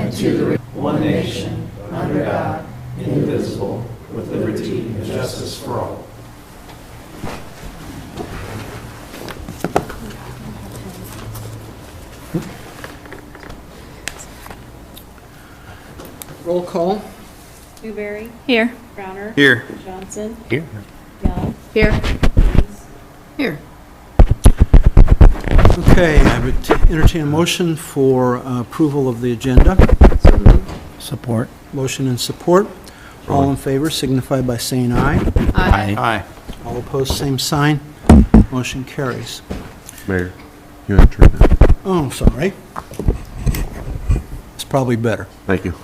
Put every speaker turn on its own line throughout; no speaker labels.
and to the one nation, under God, indivisible, with liberty and justice for all.
Roll call.
Newberry.
Here.
Browner.
Here.
Johnson.
Here.
Young.
Here.
Hayes.
Here.
Okay, I would entertain a motion for approval of the agenda.
Support.
Motion and support. All in favor signify by saying aye.
Aye.
All opposed, same sign. Motion carries.
Mayor, you have to turn that.
Oh, sorry. It's probably better.
Thank you.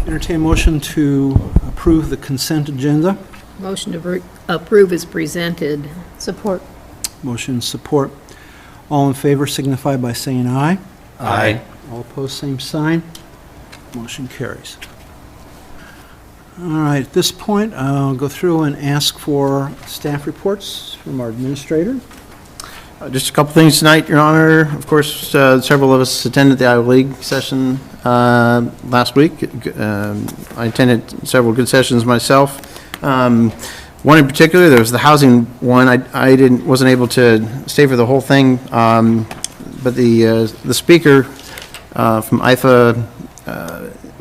Entertain a motion to approve the consent agenda.
Motion to approve is presented. Support.
Motion and support. All in favor signify by saying aye.
Aye.
All opposed, same sign. Motion carries. All right, at this point, I'll go through and ask for staff reports from our administrator.
Just a couple things tonight, Your Honor. Of course, several of us attended the Iowa League session last week. I attended several good sessions myself. One in particular, there was the housing one. I wasn't able to stay for the whole thing, but the speaker from IFA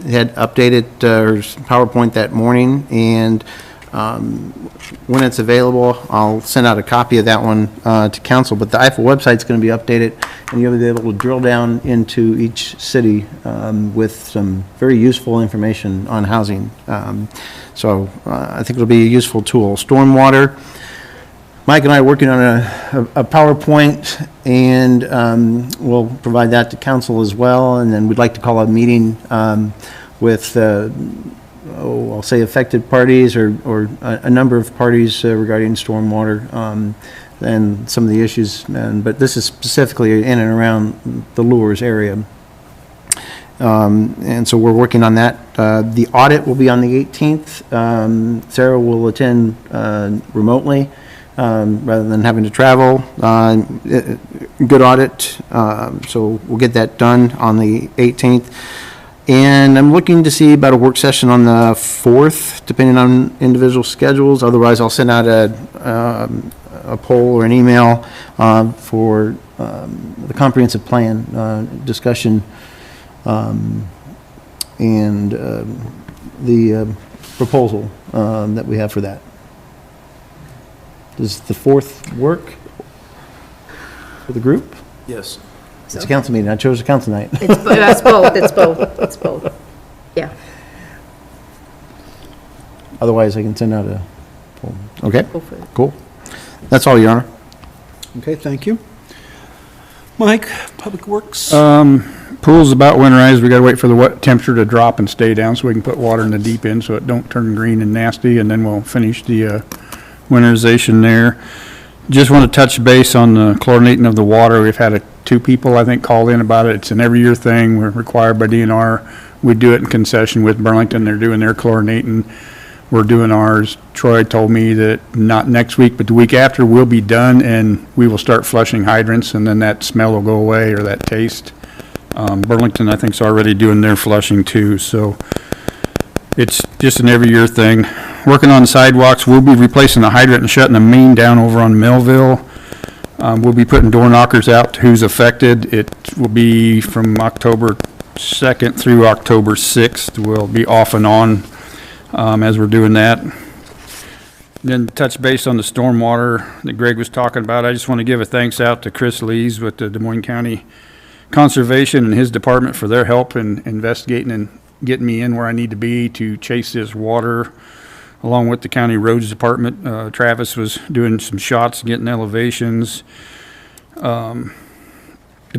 had updated her PowerPoint that morning, and when it's available, I'll send out a copy of that one to council. But the IFA website's going to be updated, and you'll be able to drill down into each city with some very useful information on housing. So I think it'll be a useful tool. Stormwater. Mike and I are working on a PowerPoint, and we'll provide that to council as well. And then we'd like to call a meeting with, I'll say affected parties or a number of parties regarding stormwater and some of the issues. But this is specifically in and around the Lures area. And so we're working on that. The audit will be on the 18th. Sarah will attend remotely. Rather than having to travel. Good audit, so we'll get that done on the 18th. And I'm looking to see about a work session on the 4th, depending on individual schedules. Otherwise, I'll send out a poll or an email for the comprehensive plan discussion and the proposal that we have for that. Does the 4th work for the group?
Yes.
It's a council meeting. I chose a council night.
It's both. It's both. It's both. Yeah.
Otherwise, I can send out a poll. Okay,
Go for it.
cool. That's all, Your Honor.
Okay, thank you. Mike, Public Works.
Pool's about winterized. We gotta wait for the wet temperature to drop and stay down so we can put water in the deep end so it don't turn green and nasty, and then we'll finish the winterization there. Just want to touch base on the chlorinating of the water. We've had two people, I think, call in about it. It's an every year thing. We're required by DNR. We do it in concession with Burlington. They're doing their chlorinating. We're doing ours. Troy told me that not next week, but the week after we'll be done, and we will start flushing hydrants, and then that smell will go away, or that taste. Burlington, I think, is already doing their flushing too, so it's just an every year thing. Working on sidewalks. We'll be replacing the hydrant and shutting the main down over on Millville. We'll be putting door knockers out to who's affected. It will be from October 2nd through October 6th. We'll be off and on as we're doing that. Then touch base on the stormwater that Greg was talking about. I just want to give a thanks out to Chris Lees with the Des Moines County Conservation and his department for their help in investigating and getting me in where I need to be to chase this water, along with the county roads department. Travis was doing some shots, getting elevations. Des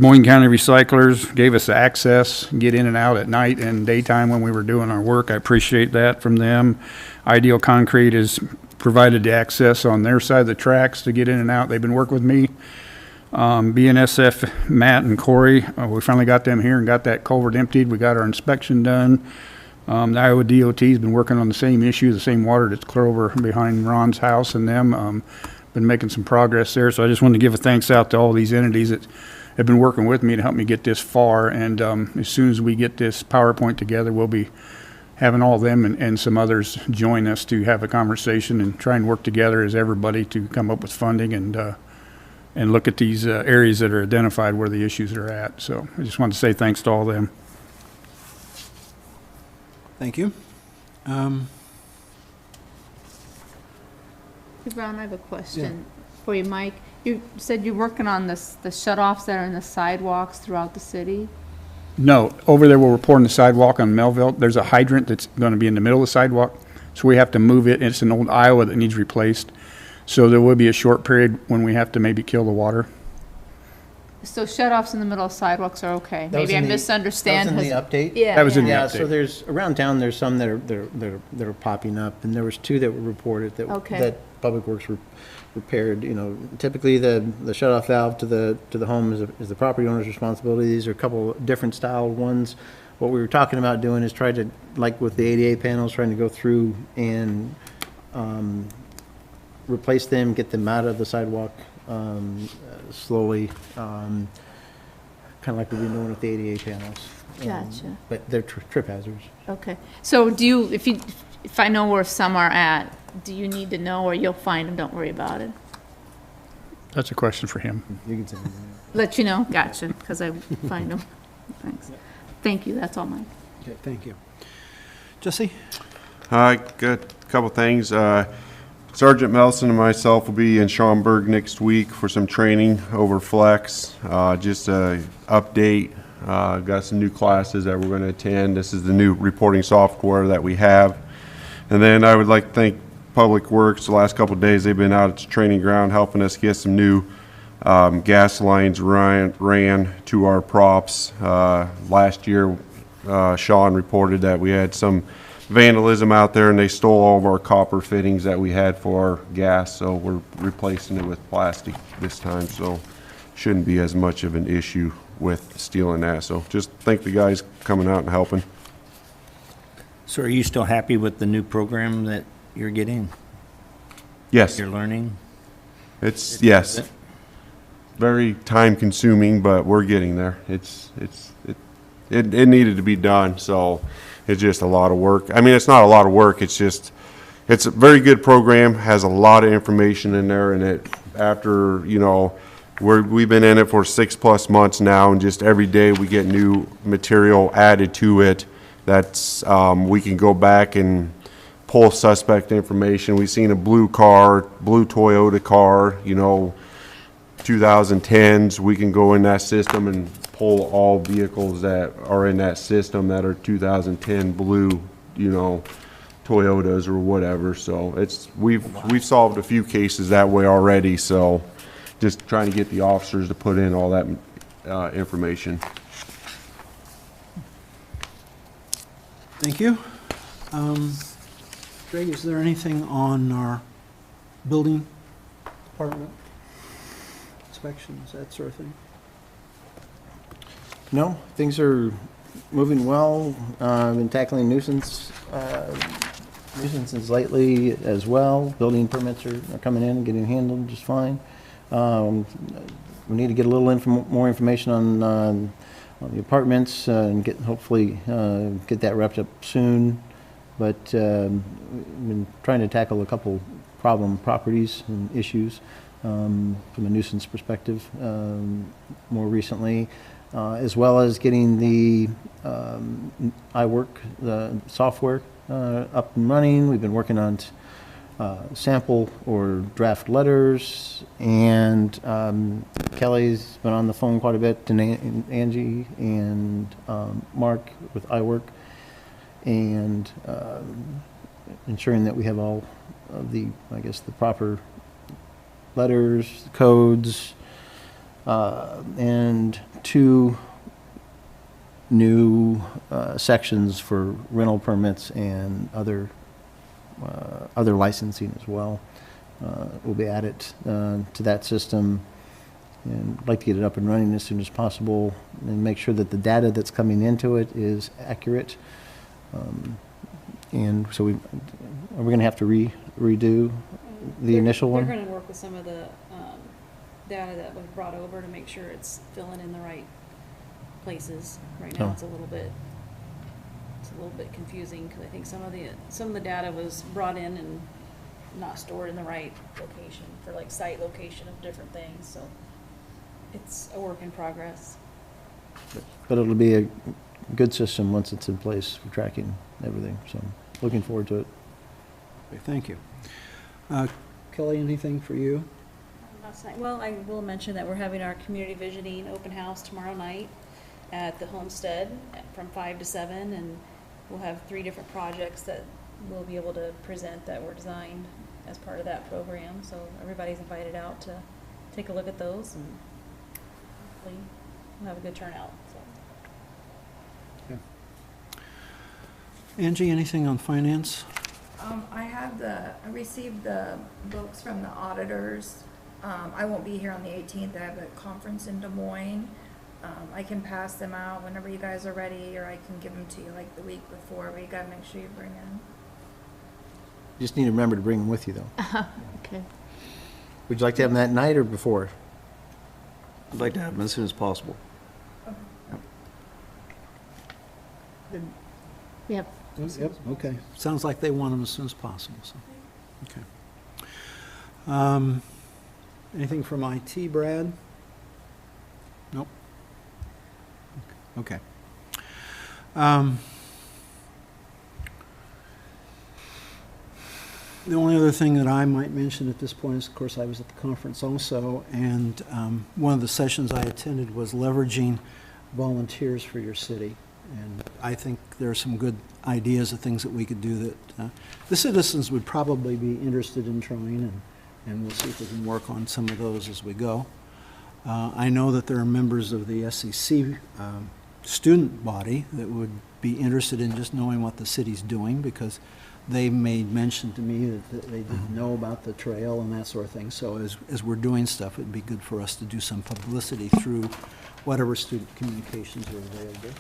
Moines County Recyclers gave us access, get in and out at night and daytime when we were doing our work. I appreciate that from them. Ideal Concrete has provided the access on their side of the tracks to get in and out. They've been working with me. BNSF, Matt and Corey, we finally got them here and got that culvert emptied. We got our inspection done. The Iowa DOT has been working on the same issue, the same water that's clear over behind Ron's house and them. Been making some progress there. So I just wanted to give a thanks out to all these entities that have been working with me to help me get this far, and as soon as we get this PowerPoint together, we'll be having all of them and some others join us to have a conversation and try and work together as everybody to come up with funding and look at these areas that are identified where the issues are at. So I just wanted to say thanks to all of them.
Thank you.
Hey, Brown, I have a question for you, Mike. You said you're working on this, the shut-offs that are in the sidewalks throughout the city?
No, over there where we're pouring the sidewalk on Melville, there's a hydrant that's going to be in the middle of the sidewalk, so we have to move it. It's an old Iowa that needs replaced. So there will be a short period when we have to maybe kill the water.
So shut-offs in the middle of sidewalks are okay? Maybe I misunderstand.
That was in the update?
Yeah.
That was in the
Yeah,
update.
so there's, around town, there's some that are popping up, and there was 2 that were reported
Okay.
that Public Works repaired. You know, typically the shut-off valve to the home is the property owner's responsibility. These are a couple different style ones. What we were talking about doing is try to, like with the ADA panels, trying to go through and replace them, get them out of the sidewalk slowly, kind of like we've been doing with the ADA panels.
Gotcha.
But they're trip hazards.
Okay. So do you, if I know where some are at, do you need to know, or you'll find them, don't worry about it?
That's a question for him.
You can send them.
Let you know? Gotcha, because I find them. Thanks. Thank you, that's all mine.
Okay, thank you. Jesse?
Good. Couple things. Sergeant Melson and myself will be in Schaumburg next week for some training over Flex. Just a update. Got some new classes that we're going to attend. This is the new reporting software that we have. And then I would like to thank Public Works. The last couple of days they've been out at the training ground helping us get some new gas lines ran to our props. Last year, Sean reported that we had some vandalism out there and they stole all of our copper fittings that we had for our gas, so we're replacing it with plastic this time, so shouldn't be as much of an issue with stealing that. So just thank the guys coming out and helping.
So are you still happy with the new program that you're getting,
Yes,
you're learning?
it's yes, very time consuming, but we're getting there. It needed to be done, so it's just a lot of work. I mean, it's not a lot of work, it's just, it's a very good program, has a lot of information in there, and it, after, you know, we've been in it for 6+ months now, and just every day we get new material added to it. That's, we can go back and pull suspect information. We've seen a blue Toyota car, you know, 2010s. We can go in that system and pull all vehicles that are in that system that are 2010 blue, you know, Toyotas or whatever. So it's, we've solved a few cases that way already. So just trying to get the officers to put in all that information.
Thank you. Greg, is there anything on our building department? Inspections, that sort of thing?
No, things are moving well. I've been tackling nuisances lately as well. Building permits are coming in and getting handled just fine. We need to get a little more information on the apartments and hopefully get that wrapped up soon. But we've been trying to tackle a couple problem properties and issues from a nuisance perspective more recently, as well as getting the iWork, the software, up and running. We've been working on sample or draft letters, and Kelly's been on the phone quite a bit, and Angie and Mark with iWork, and ensuring that we have all of the, I guess, the proper letters, codes, and 2 new sections for rental permits and other licensing as well will be added to that system. And I'd like to get it up and running as soon as possible and make sure that the data that's coming into it is accurate. And so are we going to have to redo the initial one?
They're going to work with some of the data that was brought over to make sure it's filling in the right places. Right now,
Oh.
it's a little bit confusing, because I think some of the data was brought in and not stored in the right location for like site location of different things, so it's a work in progress.
But it'll be a good system once it's in place for tracking everything, so looking forward to it.
Okay, thank you. Kelly, anything for you?
Last night, well, I will mention that we're having our community visioning open house tomorrow night at the Homestead from 5 to 7, and we'll have 3 different projects that we'll be able to present that were designed as part of that program. So everybody's invited out to take a look at those, and hopefully we'll have a good turnout. So.
Angie, anything on finance?
I received the books from the auditors. I won't be here on the 18th. I have a conference in Des Moines. I can pass them out whenever you guys are ready, or I can give them to you like the week before, but you gotta make sure you bring in.
You just need to remember to bring them with you, though.
Okay.
Would you like to have them that night or before?
I'd like to have them as soon as possible.
Yep.
Yep, okay. Sounds like they want them as soon as possible, so, okay. Anything from IT, Brad? Nope. Okay. The only other thing that I might mention at this point is, of course, I was at the conference also, and one of the sessions I attended was leveraging volunteers for your city. And I think there are some good ideas of things that we could do that the citizens would probably be interested in trying, and we'll see if we can work on some of those as we go. I know that there are members of the SEC student body that would be interested in just knowing what the city's doing, because they made mention to me that they didn't know about the trail and that sort of thing. So as we're doing stuff, it'd be good for us to do some publicity through whatever student communications are available.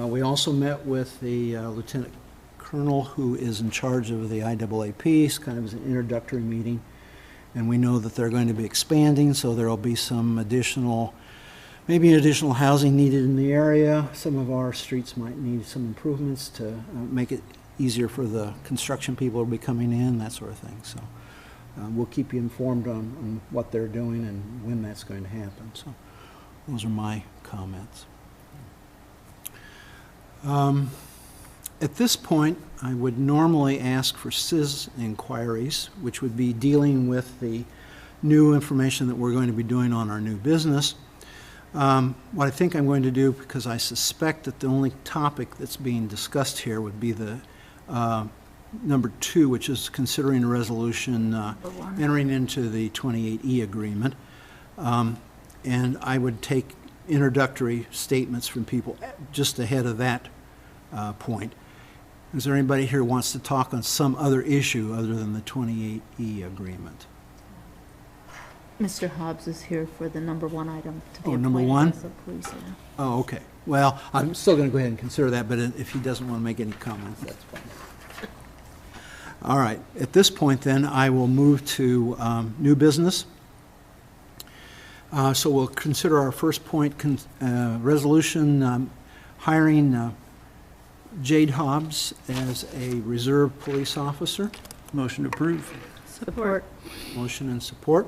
We also met with the lieutenant colonel who is in charge of the IAAP. It's kind of as an introductory meeting. And we know that they're going to be expanding, so there will be some additional, maybe additional housing needed in the area. Some of our streets might need some improvements to make it easier for the construction people to be coming in, that sort of thing. So we'll keep you informed on what they're doing and when that's going to happen. So those are my comments. At this point, I would normally ask for CIS inquiries, which would be dealing with the new information that we're going to be doing on our new business. What I think I'm going to do, because I suspect that the only topic that's being discussed here would be the number 2, which is considering a resolution entering into the 28E agreement. And I would take introductory statements from people just ahead of that point. Is there anybody here who wants to talk on some other issue other than the 28E agreement?
Mr. Hobbs is here for the number 1 item to be
Oh, number
appointed
1?
as a police, yeah.
Oh, okay. Well, I'm still going to go ahead and consider that, but if he doesn't want to make any comments, that's fine. All right. At this point, then, I will move to new business. So we'll consider our first point, resolution hiring Jade Hobbs as a reserve police officer.
Motion to approve.
Support.
Motion and support.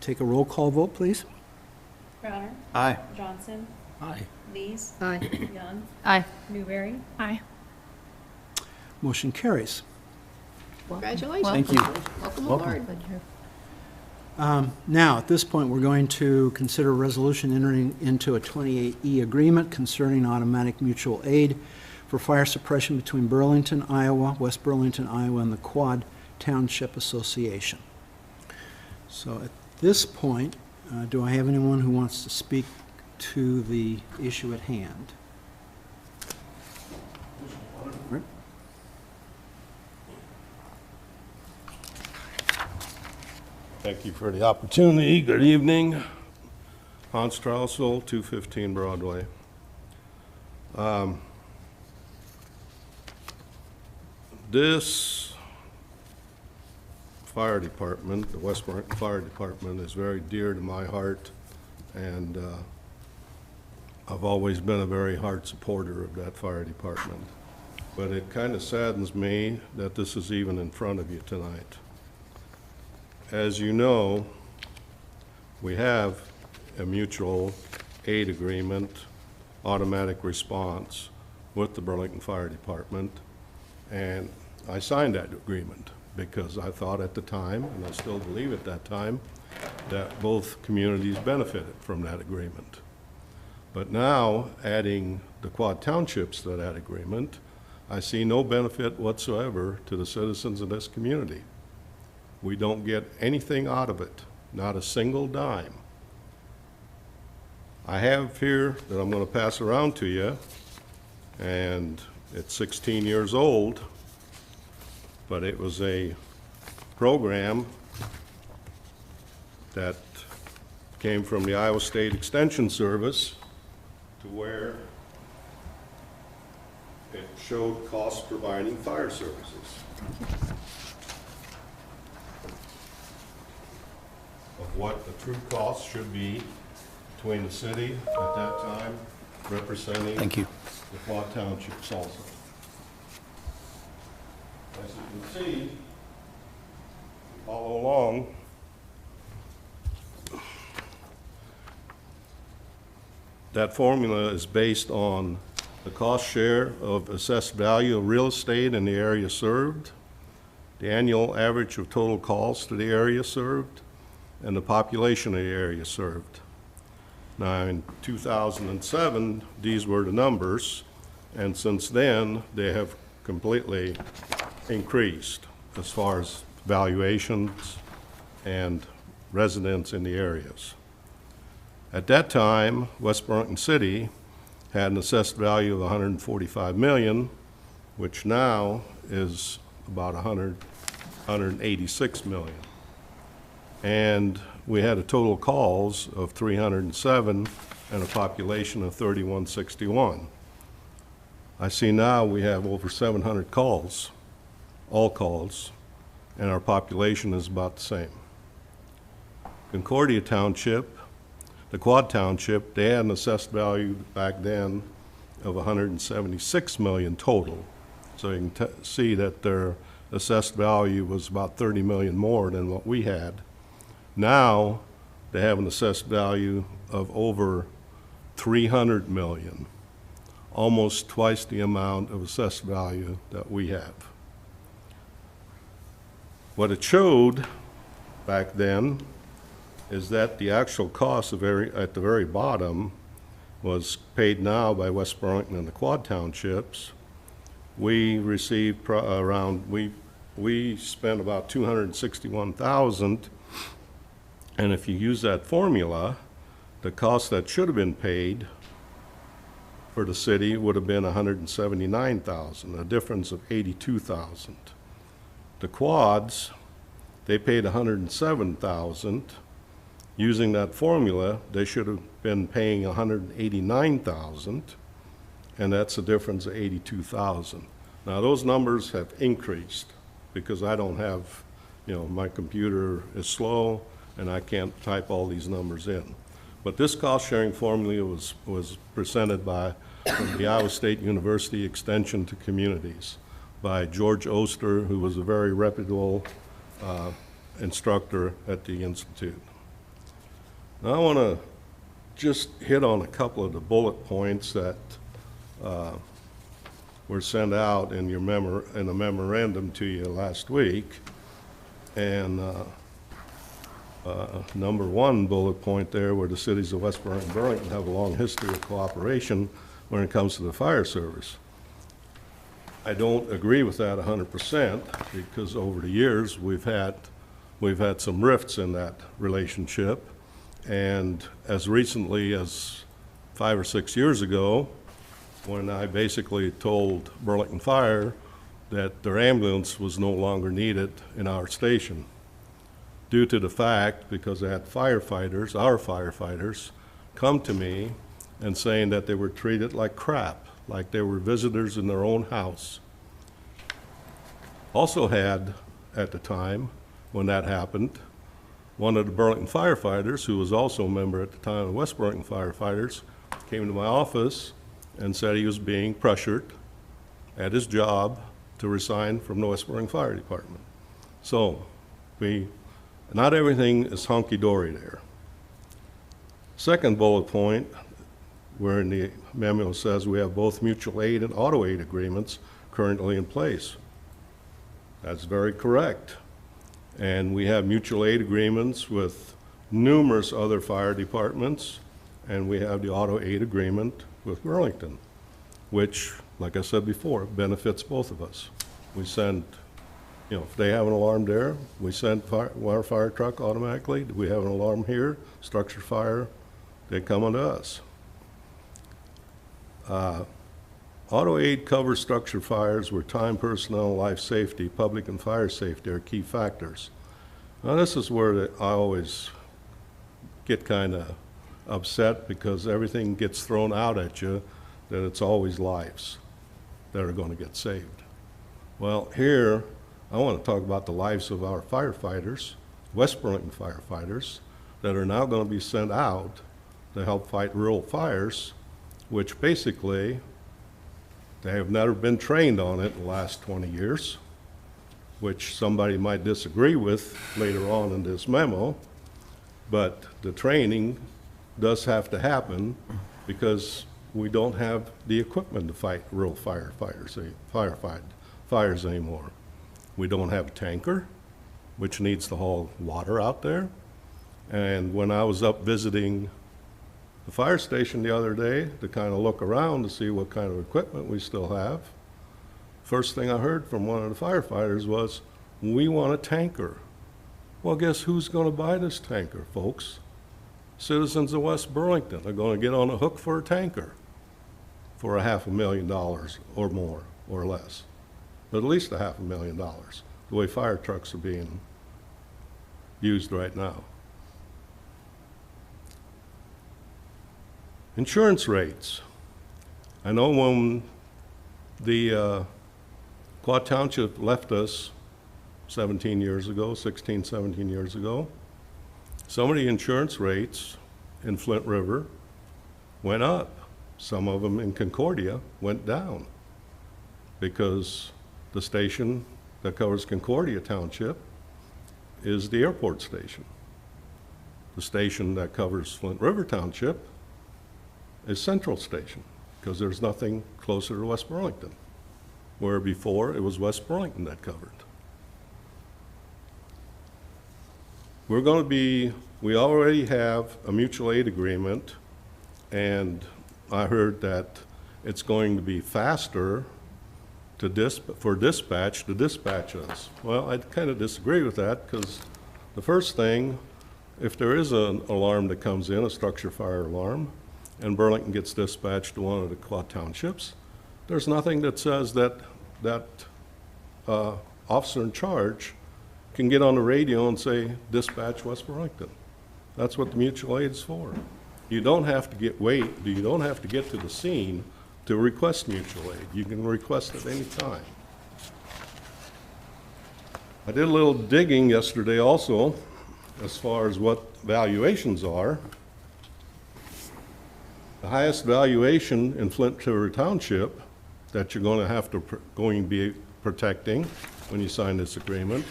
Take a roll call vote, please.
Crowner,
Aye.
Johnson,
Aye.
Lees,
Aye.
Young,
Aye.
Newberry.
Aye.
Motion carries.
Congratulations.
Thank you.
Welcome
Welcome.
aboard.
Now, at this point, we're going to consider a resolution entering into a 28E agreement concerning automatic mutual aid for fire suppression between Burlington, Iowa, West Burlington, Iowa, and the Quad Township Association. So at this point, do I have anyone who wants to speak to the issue at hand? Rick?
Thank you for the opportunity. Good evening. Hans Straussel, 215 Broadway. This fire department, the West Burlington Fire Department, is very dear to my heart, and I've always been a very hard supporter of that fire department. But it kind of saddens me that this is even in front of you tonight. As you know, we have a mutual aid agreement, automatic response with the Burlington Fire Department, and I signed that agreement because I thought at the time, and I still believe at that time, that both communities benefited from that agreement. But now, adding the Quad Townships to that agreement, I see no benefit whatsoever to the citizens of this community. We don't get anything out of it, not a single dime. I have here that I'm going to pass around to you, and it's 16 years old, but it was a program that came from the Iowa State Extension Service, to where it showed costs providing fire services. Of what the true costs should be between the city at that time, representing
Thank you.
the Quad Townships also. As you can see, follow along, that formula is based on the cost share of assessed value of real estate in the area served, the annual average of total calls to the area served, and the population of the area served. Now, in 2007, these were the numbers, and since then, they have completely increased as far as valuations and residents in the areas. At that time, West Burlington City had an assessed value of $145 million, which now is about $186 million. And we had a total calls of 307 and a population of 3161. I see now we have over 700 calls, all calls, and our population is about the same. Concordia Township, the Quad Township, they had an assessed value back then of $176 million total. So you can see that their assessed value was about $30 million more than what we had. Now, they have an assessed value of over $300 million, almost twice the amount of assessed value that we have. What it showed back then is that the actual cost at the very bottom was paid now by West Burlington and the Quad Townships. We received we spent about $261,000, and if you use that formula, the cost that should have been paid for the city would have been $179,000, a difference of $82,000. The Quads, they paid $107,000. Using that formula, they should have been paying $189,000, and that's a difference of $82,000. Now, those numbers have increased because I don't have, my computer is slow and I can't type all these numbers in. But this cost-sharing formula was presented by the Iowa State University Extension to Communities by George Oster, who was a very reputable instructor at the Institute. Now I want to just hit on a couple of the bullet points that were sent out in a memorandum to you last week. And number one bullet point there, where the cities of West Burlington and Burlington have a long history of cooperation when it comes to the fire service. I don't agree with that 100% because over the years we've had some rifts in that relationship. And as recently as 5 or 6 years ago, when I basically told Burlington Fire that their ambulance was no longer needed in our station, due to the fact, because I had our firefighters, come to me and saying that they were treated like crap, like they were visitors in their own house. Also had, at the time, when that happened, one of the Burlington firefighters, who was also a member at the time of West Burlington Firefighters, came to my office and said he was being pressured at his job to resign from the West Burlington Fire Department. So, not everything is hunky-dory there. Second bullet point, where in the memo says we have both mutual aid and auto aid agreements currently in place. That's very correct. And we have mutual aid agreements with numerous other fire departments, and we have the auto aid agreement with Burlington, which, like I said before, benefits both of us. We send, if they have an alarm there, we send our fire truck automatically. We have an alarm here, structure fire, they come on to us. Auto aid covers structure fires where time, personnel, life safety, public and fire safety are key factors. Now this is where I always get kind of upset, because everything gets thrown out at you that it's always lives that are going to get saved. Well, here I want to talk about the lives of our firefighters, West Burlington firefighters, that are now going to be sent out to help fight rural fires, which basically they have never been trained on it in the last 20 years, which somebody might disagree with later on in this memo, but the training does have to happen because we don't have the equipment to fight rural fires anymore. We don't have a tanker, which needs to haul water out there. And when I was up visiting the fire station the other day to kind of look around to see what kind of equipment we still have, first thing I heard from one of the firefighters was, "We want a tanker." Well, guess who's going to buy this tanker, folks? Citizens of West Burlington are going to get on a hook for a tanker for $500,000 or more or less, but at least $500,000, the way fire trucks are being used right now. Insurance rates. I know when the Quad Township left us 17 years ago, 16, 17 years ago, some of the insurance rates in Flint River went up. Some of them in Concordia went down because the station that covers Concordia Township is the airport station. The station that covers Flint River Township is Central Station, because there's nothing closer to West Burlington, where before it was West Burlington that covered. We already have a mutual aid agreement, and I heard that it's going to be faster for dispatch to dispatch us. Well, I kind of disagree with that, because the first thing, if there is an alarm that comes in, a structure fire alarm, and Burlington gets dispatched to one of the Quad Townships, there's nothing that says that officer in charge can get on the radio and say, "Dispatch West Burlington." That's what the mutual aid is for. You don't have to get to the scene to request mutual aid. You can request it any time. I did a little digging yesterday also as far as what valuations are. The highest valuation in Flint River Township that you're going to be protecting when you sign this agreement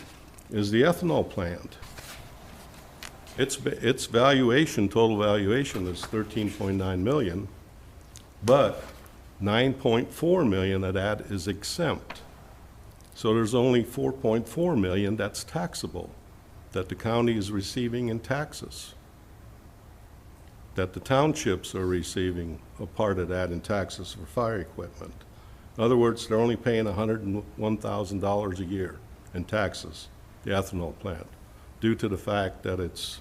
is the ethanol plant. Its valuation, total valuation, is $13.9 million, but $9.4 million of that is exempt. So there's only $4.4 million that's taxable, that the county is receiving in taxes, that the townships are receiving a part of that in taxes for fire equipment. In other words, they're only paying $101,000 a year in taxes, the ethanol plant, due to the fact that it's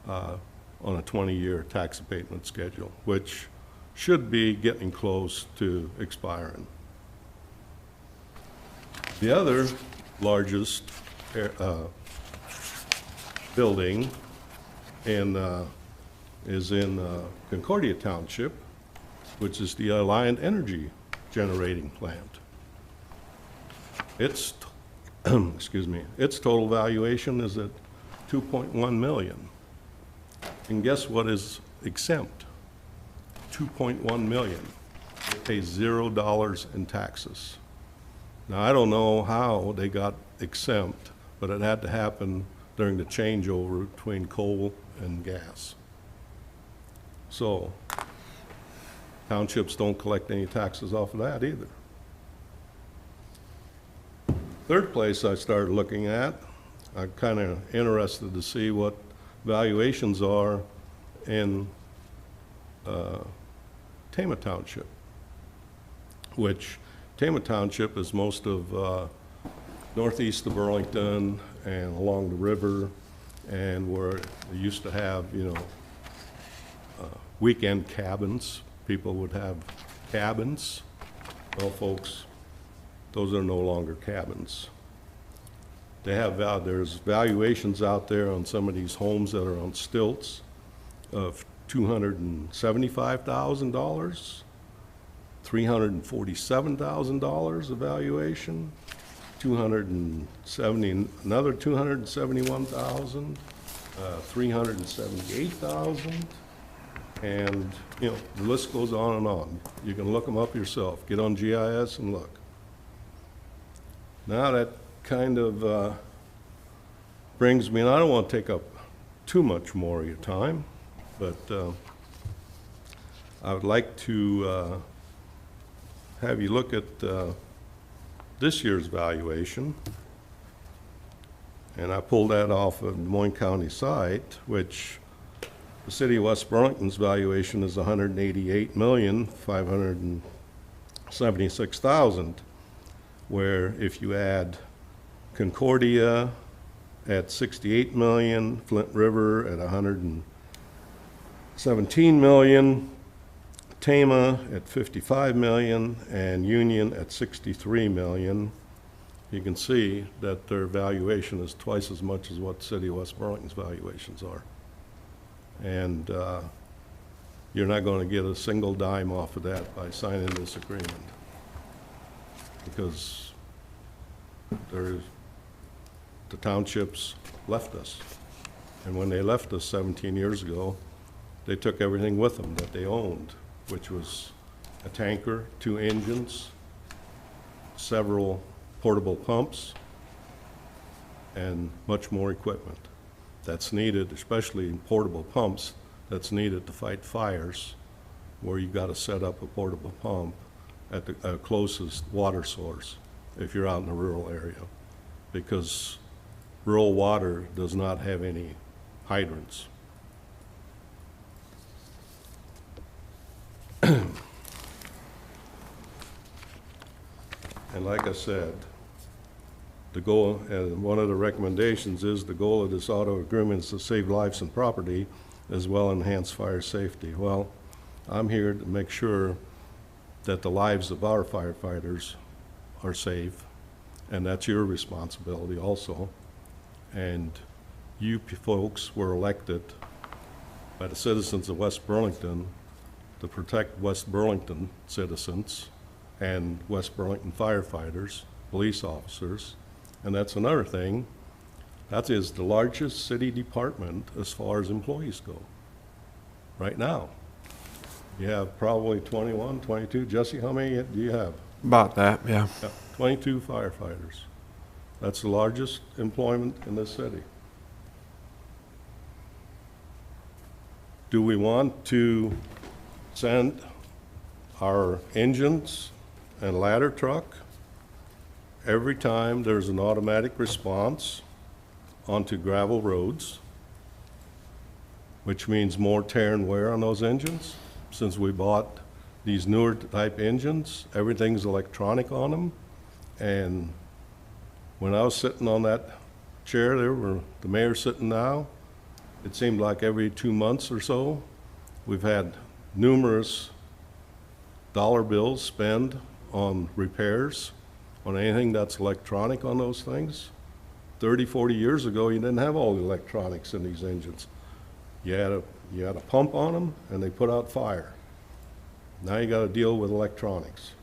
on a 20-year tax abatement schedule, which should be getting close to expiring. The other largest building is in Concordia Township, which is the Alliant Energy generating plant. Its excuse me, its total valuation is at 2.1 million. And guess what is exempt? 2.1 million. It pays $0 in taxes. Now, I don't know how they got exempt, but it had to happen during the changeover between coal and gas. So, townships don't collect any taxes off of that either. Third place I started looking at, I'm kind of interested to see what valuations are in Tama Township, which Tama Township is most of northeast of Burlington and along the river, and where they used to have, you know, weekend cabins. People would have cabins. Well, folks, those are no longer cabins. They have, there's valuations out there on some of these homes that are on stilts of $275,000, $347,000 evaluation, another $271,000, $378,000, and, you know, the list goes on and on. You can look them up yourself. Get on GIS and look. Now that kind of brings me, and I don't want to take up too much more of your time, but I would like to have you look at this year's valuation. And I pulled that off of the Des Moines County site, which the city of West Burlington's valuation is $188,576,000, where if you add Concordia at 68 million, Flint River at 117 million, Tama at 55 million, and Union at 63 million, you can see that their valuation is twice as much as what City of West Burlington's valuations are. And you're not going to get a single dime off of that by signing this agreement, because the townships left us. And when they left us 17 years ago, they took everything with them that they owned, which was a tanker, 2 engines, several portable pumps, and much more equipment that's needed, especially in portable pumps, that's needed to fight fires, where you've got to set up a portable pump at the closest water source if you're out in a rural area, because rural water does not have any hydrants. And like I said, the goal, and one of the recommendations is the goal of this auto agreement is to save lives and property, as well as enhance fire safety. Well, I'm here to make sure that the lives of our firefighters are safe, and that's your responsibility also. And you folks were elected by the citizens of West Burlington to protect West Burlington citizens and West Burlington firefighters, police officers. And that's another thing, that is the largest city department as far as employees go right now. You have probably 21, 22. Jesse, how many do you have?
About that, yeah.
22 firefighters. That's the largest employment in this city. Do we want to send our engines and ladder truck every time there's an automatic response onto gravel roads, which means more tear and wear on those engines? Since we bought these newer type engines, everything's electronic on them. And when I was sitting on that chair there where the mayor's sitting now, it seemed like every 2 months or so, we've had numerous dollar bills spent on repairs on anything that's electronic on those things. 30, 40 years ago, you didn't have all the electronics in these engines. You had a pump on them, and they put out fire. Now you got to deal with electronics,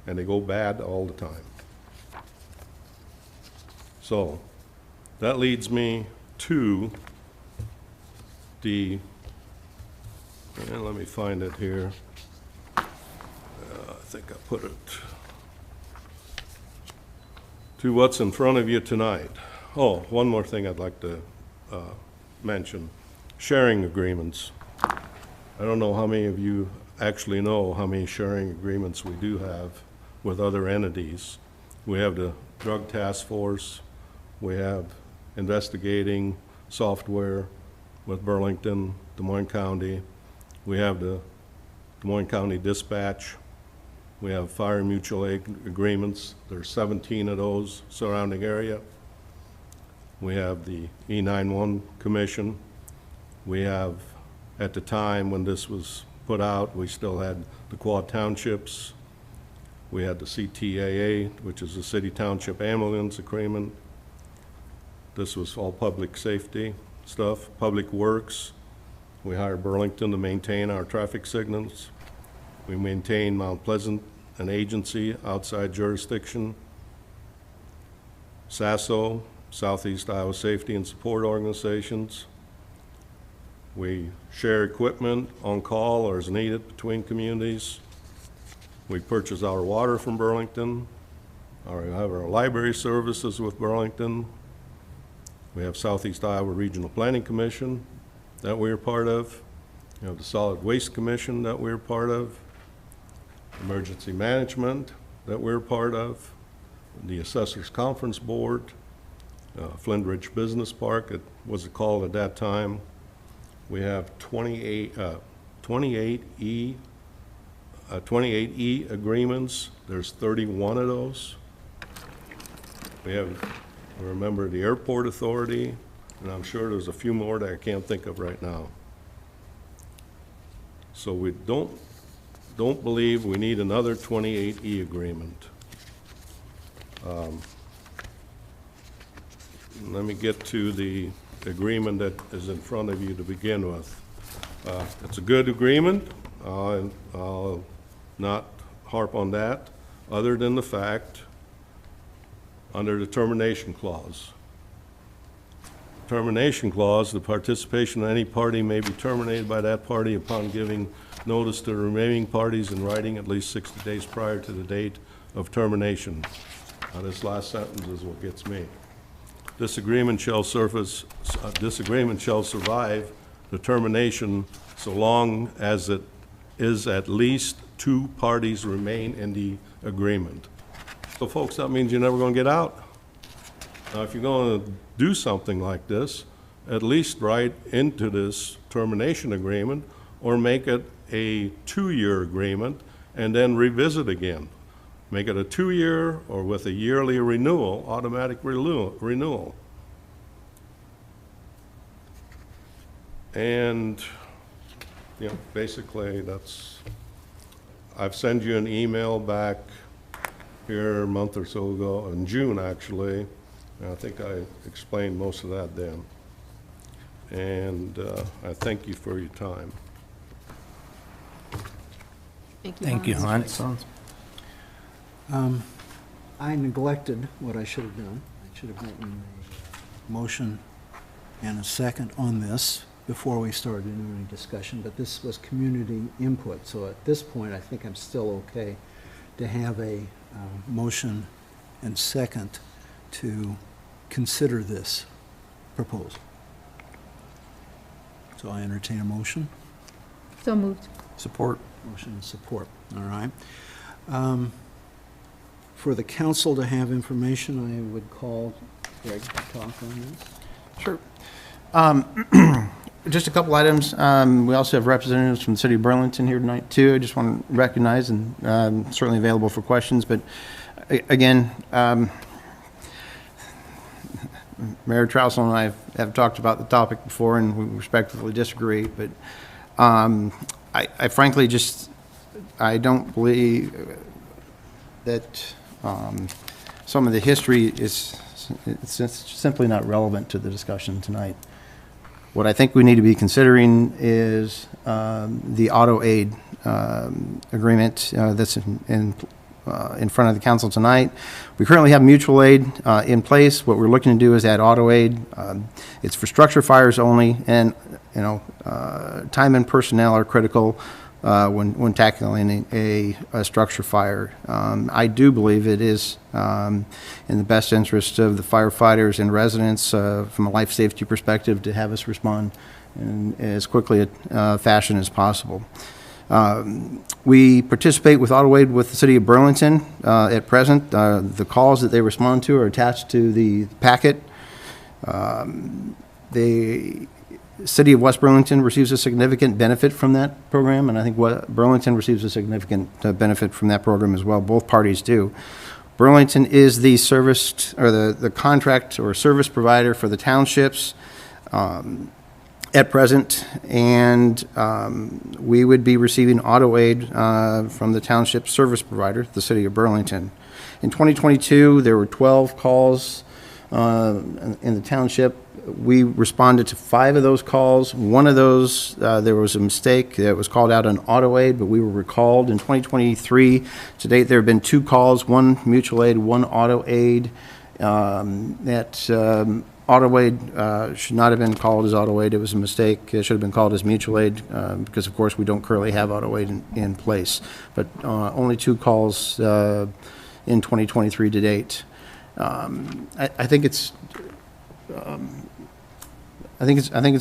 and they go bad all the time. So that leads me to and let me find it here. I think I put it to what's in front of you tonight. Oh, one more thing I'd like to mention, sharing agreements. I don't know how many of you actually know how many sharing agreements we do have with other entities. We have the Drug Task Force, we have investigating software with Burlington, Des Moines County, we have the Des Moines County Dispatch, we have fire mutual aid agreements. There's 17 of those surrounding area. We have the E911 Commission. We have, at the time when this was put out, we still had the Quad Townships. We had the CTAA, which is the City Township Ambulance Agreement. This was all public safety stuff. Public Works. We hired Burlington to maintain our traffic signals. We maintain Mount Pleasant, an agency outside jurisdiction. SASO, Southeast Iowa Safety and Support Organizations. We share equipment on call or as needed between communities. We purchase our water from Burlington. We have our library services with Burlington. We have Southeast Iowa Regional Planning Commission that we're part of. We have the Solid Waste Commission that we're part of. Emergency Management that we're part of. The Assessors Conference Board. Flindridge Business Park, it was called at that time. We have 28 E agreements. There's 31 of those. We remember the Airport Authority, and I'm sure there's a few more that I can't think of right now. So we don't believe we need another 28E agreement. Let me get to the agreement that is in front of you to begin with. It's a good agreement. I'll not harp on that, other than the fact, under the termination clause. Termination clause, the participation of any party may be terminated by that party upon giving notice to the remaining parties in writing at least 60 days prior to the date of termination. Now, this last sentence is what gets me. This agreement shall survive the termination so long as it is at least two parties remain in the agreement. So folks, that means you're never going to get out. Now, if you're going to do something like this, at least write into this termination agreement or make it a 2-year agreement and then revisit again. Make it a 2-year or with a yearly renewal, automatic renewal. And, you know, basically I've sent you an email back here a month or so ago, in June actually, and I think I explained most of that then. And I thank you for your time.
Thank you, Hans.
I neglected what I should have done. I should have written a motion and a second on this before we started any discussion, but this was community input. So at this point, I think I'm still okay to have a motion and second to consider this proposal. So I entertain a motion.
So moved.
Support.
Motion and support, all right. For the council to have information, I would call Greg to talk on this.
Sure. Just a couple items. We also have representatives from the city of Burlington here tonight too. I just want to recognize and certainly available for questions. But again, Mayor Trousel and I have talked about the topic before, and we respectfully disagree. But I frankly I don't believe that some of the history it's simply not relevant to the discussion tonight. What I think we need to be considering is the auto aid agreement that's in in front of the council tonight. We currently have mutual aid in place. What we're looking to do is add auto aid. It's for structure fires only, and time and personnel are critical when tackling a structure fire. I do believe it is in the best interest of the firefighters and residents from a life safety perspective to have us respond in as quickly a fashion as possible. We participate with auto aid with the city of Burlington at present. The calls that they respond to are attached to the packet. The city of West Burlington receives a significant benefit from that program, and I think Burlington receives a significant benefit from that program as well. Both parties do. Burlington is the service or the contract or service provider for the townships at present, and we would be receiving auto aid from the township service provider, the city of Burlington. In 2022, there were 12 calls in the township. We responded to 5 of those calls. One of those, there was a mistake. It was called out on auto aid, but we were recalled. In 2023, to date, there have been 2 calls, 1 mutual aid, 1 auto aid. Auto aid should not have been called as auto aid. It was a mistake. It should have been called as mutual aid because, of course, we don't currently have auto aid in place. But only 2 calls in 2023 to date. I think it's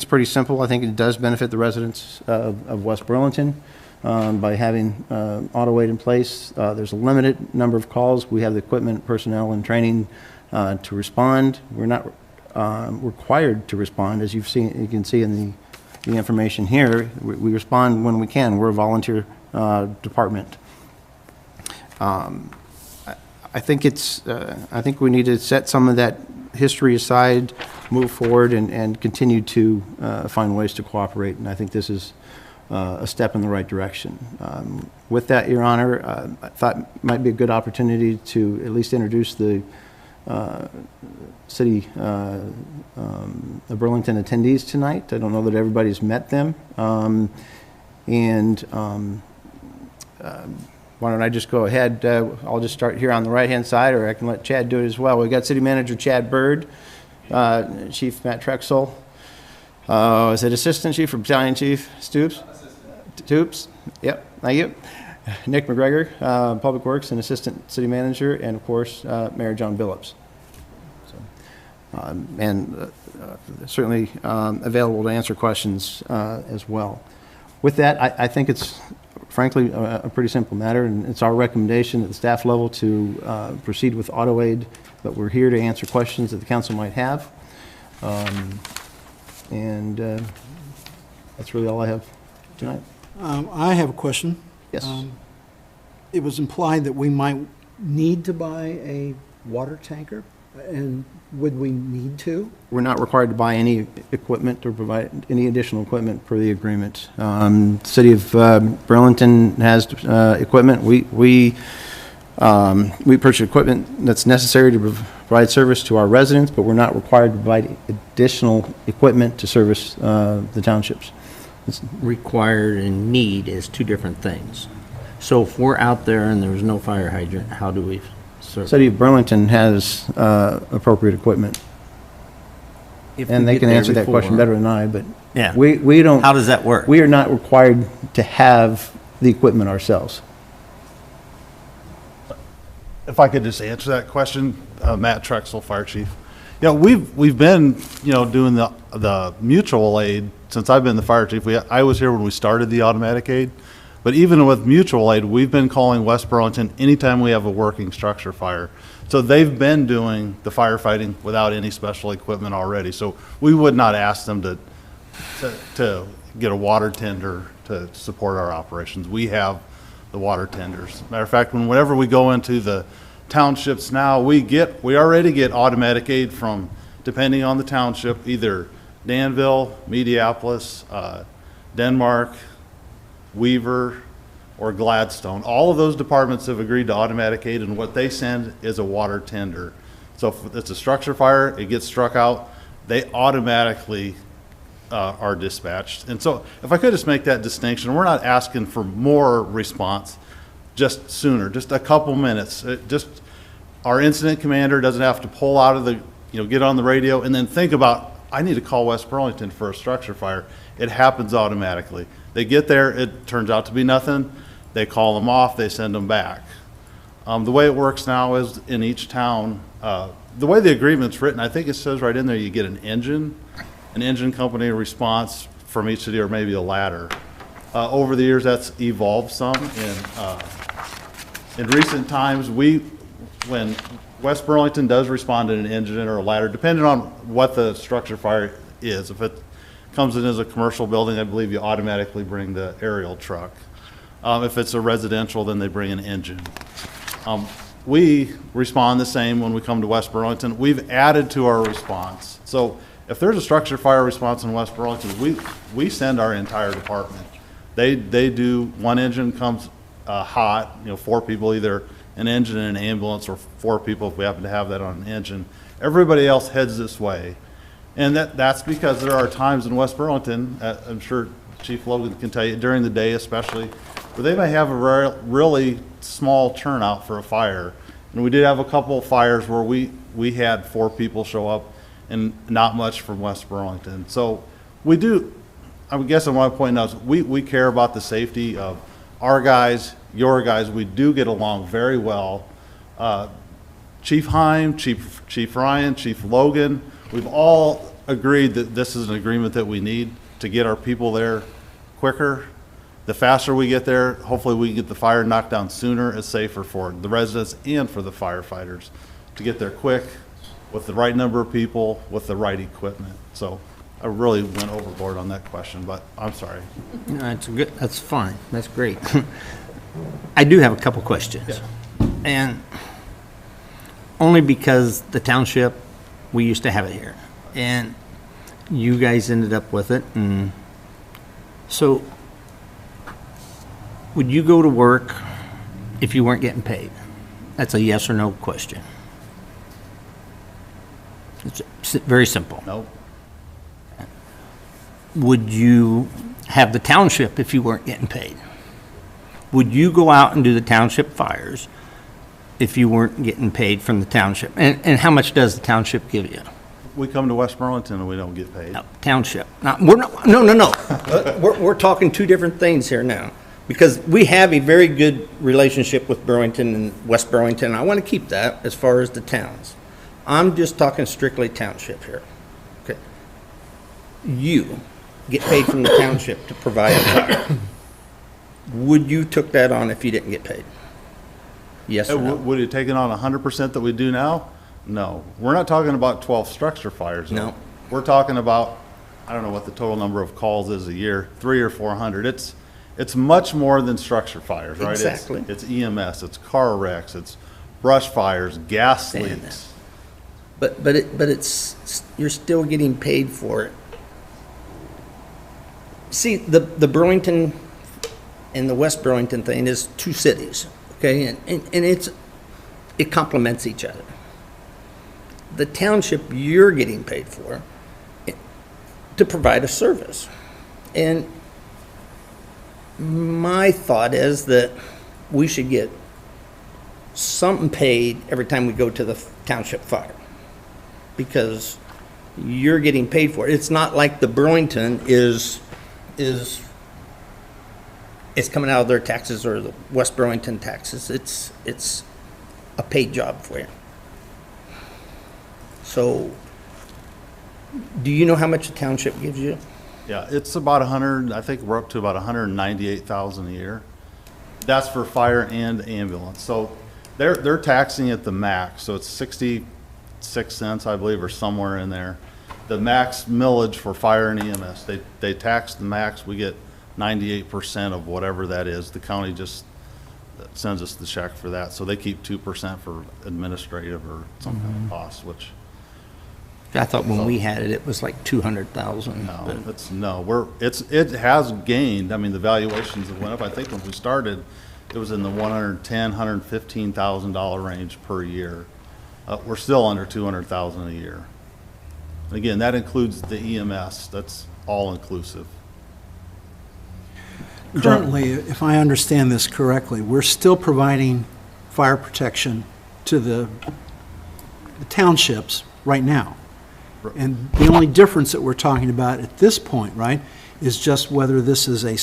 pretty simple. I think it does benefit the residents of West Burlington by having auto aid in place. There's a limited number of calls. We have the equipment, personnel, and training to respond. We're not required to respond, as you can see in the information here. We respond when we can. We're a volunteer department. I think we need to set some of that history aside, move forward, and continue to find ways to cooperate. And I think this is a step in the right direction. With that, Your Honor, I thought it might be a good opportunity to at least introduce the city of Burlington attendees tonight. I don't know that everybody's met them. Why don't I just go ahead? I'll just start here on the right-hand side, or I can let Chad do it as well. We've got City Manager Chad Bird, Chief Matt Trexel. Is it Assistant Chief or Battalion Chief Stoops? Stoops, yep, thank you. Nick McGregor, Public Works and Assistant City Manager, and of course, Mayor John Billups. Certainly available to answer questions as well. With that, I think it's frankly a pretty simple matter, and it's our recommendation at the staff level to proceed with auto aid, but we're here to answer questions that the council might have. That's really all I have tonight.
I have a question.
Yes.
It was implied that we might need to buy a water tanker, and would we need to?
We're not required to buy any equipment or provide any additional equipment per the agreement. City of Burlington has equipment. We purchase equipment that's necessary to provide service to our residents, but we're not required to provide additional equipment to service the townships.
Required and need is 2 different things. So if we're out there and there's no fire hydrant, how do we serve?
City of Burlington has appropriate equipment. And they can answer that question better than I, but
Yeah.
we don't.
How does that work?
We are not required to have the equipment ourselves.
If I could just answer that question, Matt Trexel, Fire Chief. Yeah, we've been, doing the mutual aid since I've been the fire chief. I was here when we started the automatic aid, but even with mutual aid, we've been calling West Burlington anytime we have a working structure fire. So they've been doing the firefighting without any special equipment already. So we would not ask them to get a water tender to support our operations. We have the water tenders. Matter of fact, whenever we go into the townships now, we already get automatic aid from, depending on the township, either Danville, Mediapolis, Denmark, Weaver, or Gladstone. All of those departments have agreed to automatic aid, and what they send is a water tender. So if it's a structure fire, it gets struck out, they automatically are dispatched. And so if I could just make that distinction, we're not asking for more response. just sooner, just a couple minutes. Our incident commander doesn't have to pull out of the, get on the radio and then think about, I need to call West Burlington for a structure fire. It happens automatically. They get there, it turns out to be nothing. They call them off, they send them back. The way it works now is in each town, the way the agreement's written, I think it says right in there, you get an engine company response from each city, or maybe a ladder. Over the years, that's evolved some. In recent times, when West Burlington does respond in an engine or a ladder, depending on what the structure fire is. If it comes in as a commercial building, I believe you automatically bring the aerial truck. If it's a residential, then they bring an engine. We respond the same when we come to West Burlington. We've added to our response. So if there's a structure fire response in West Burlington, we send our entire department. They do, one engine comes hot, 4 people, either an engine and an ambulance, or 4 people if we happen to have that on an engine. Everybody else heads this way. And that's because there are times in West Burlington, I'm sure Chief Logan can tell you, during the day especially, where they may have a really small turnout for a fire. And we did have a couple of fires where we had 4 people show up and not much from West Burlington. So we do, I guess I want to point out, we care about the safety of our guys, your guys. We do get along very well. Chief Heim, Chief Ryan, Chief Logan, we've all agreed that this is an agreement that we need to get our people there quicker. The faster we get there, hopefully we can get the fire knocked down sooner. It's safer for the residents and for the firefighters to get there quick with the right number of people, with the right equipment. So I really went overboard on that question, but I'm sorry.
No, that's fine, that's great. I do have a couple questions.
Yeah.
And only because the township, we used to have it here, and you guys ended up with it, and so would you go to work if you weren't getting paid? That's a yes or no question. It's very simple.
Nope.
Would you have the township if you weren't getting paid? Would you go out and do the township fires if you weren't getting paid from the township? And how much does the township give you?
We come to West Burlington and we don't get paid.
No, township. No. We're talking two different things here now, because we have a very good relationship with Burlington and West Burlington. I want to keep that as far as the towns. I'm just talking strictly township here. Okay. You get paid from the township to provide a fire. Would you took that on if you didn't get paid? Yes or no?
Would it take it on 100% that we do now? No. We're not talking about 12 structure fires. Though.
No.
We're talking about, I don't know what the total number of calls is a year, 300 or 400. It's much more than structure fires, right?
Exactly.
It's EMS, it's car wrecks, it's brush fires, gas leaks.
But it's you're still getting paid for it. See, the Burlington and the West Burlington thing is two cities, okay, and it complements each other. The township, you're getting paid for to provide a service, and my thought is that we should get something paid every time we go to the township fire, because you're getting paid for it. It's not like the Burlington is coming out of their taxes or the West Burlington taxes. It's a paid job for you. So, do you know how much the township gives you?
Yeah, it's about 100, I think we're up to about 198,000 a year. That's for fire and ambulance. So they're taxing at the max, so it's 66 cents, I believe, or somewhere in there. The max millage for fire and EMS, they tax the max, we get 98% of whatever that is. The county just sends us the check for that, so they keep 2% for administrative or some kind of cost, which.
I thought when we had it, it was like 200,000.
No, it has gained. I mean, the valuations have went up. I think when we started, it was in the $110,000, $115,000 range per year. We're still under 200,000 a year. Again, that includes the EMS. That's all inclusive.
Currently, if I understand this correctly, we're still providing fire protection to the townships right now. And the only difference that we're talking about at this point, right, is just whether this is a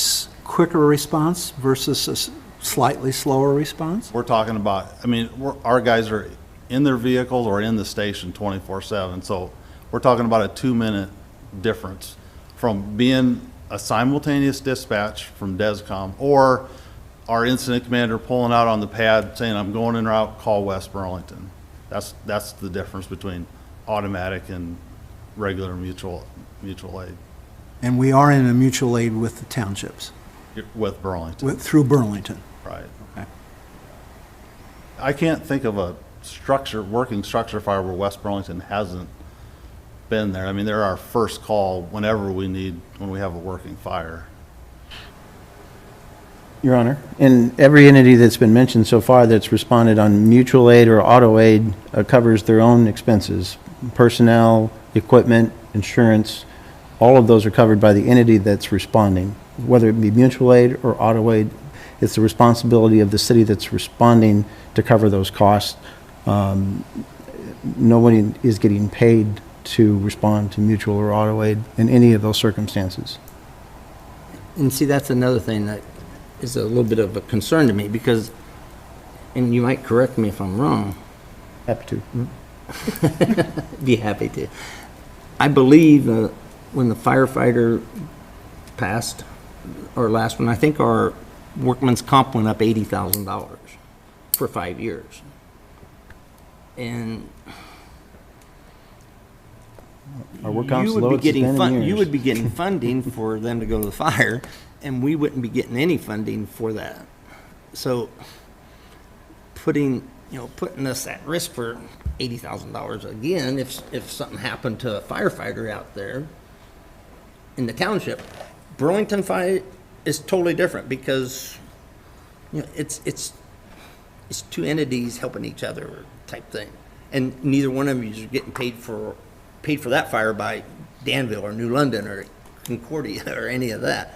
quicker response versus a slightly slower response?
We're talking about, I mean, our guys are in their vehicles or in the station 24/7. So we're talking about a 2-minute difference from being a simultaneous dispatch from DESCOM or our incident commander pulling out on the pad saying, I'm going en route, call West Burlington. That's the difference between automatic and regular mutual aid
And we are in a mutual aid with the townships,
with Burlington.
through Burlington.
Right.
Okay.
I can't think of a working structure fire where West Burlington hasn't been there. I mean, they're our first call when we have a working fire.
Your Honor, and every entity that's been mentioned so far that's responded on mutual aid or auto aid covers their own expenses. Personnel, equipment, insurance, all of those are covered by the entity that's responding. Whether it be mutual aid or auto aid, it's the responsibility of the city that's responding to cover those costs. Nobody is getting paid to respond to mutual or auto aid in any of those circumstances.
And see, that's another thing that is a little bit of a concern to me because, and you might correct me if I'm wrong.
Happy to.
Be happy to. I believe when the firefighter passed, or last one, I think our workman's comp went up $80,000 for 5 years. And
Our work comp's
you would be
lowest it's
getting
been in
you
years.
would be getting funding for them to go to the fire, and we wouldn't be getting any funding for that. So putting us at risk for $80,000 again if something happened to a firefighter out there in the township. Burlington Fire is totally different because it's two entities helping each other type thing, and neither one of you is getting paid for that fire by Danville or New London or Concordia or any of that.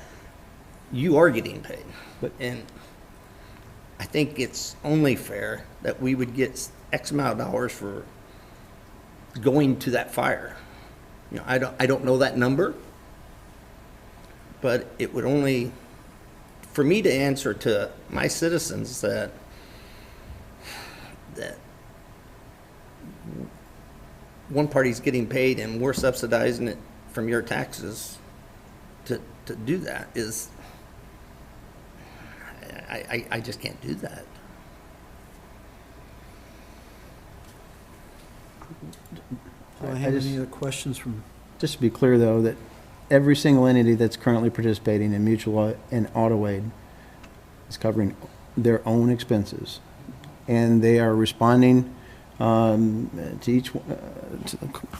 You are getting paid, and I think it's only fair that we would get X amount of dollars for going to that fire. I don't know that number, but it would only, for me to answer to my citizens that one party's getting paid and we're subsidizing it from your taxes to do that is, I just can't do that.
Do I have any other questions from?
Just to be clear, though, that every single entity that's currently participating in mutual and auto aid is covering their own expenses, and they are responding to each to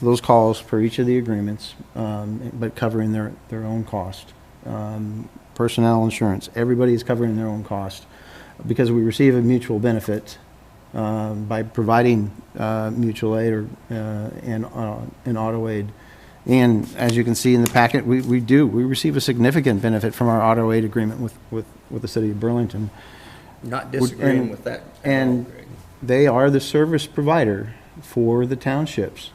those calls for each of the agreements, but covering their own cost. Personnel, insurance, everybody is covering their own cost because we receive a mutual benefit by providing mutual aid or and auto aid. And as you can see in the packet, we receive a significant benefit from our auto aid agreement with the city of Burlington.
Not disagreeing with that.
And they are the service provider for the townships.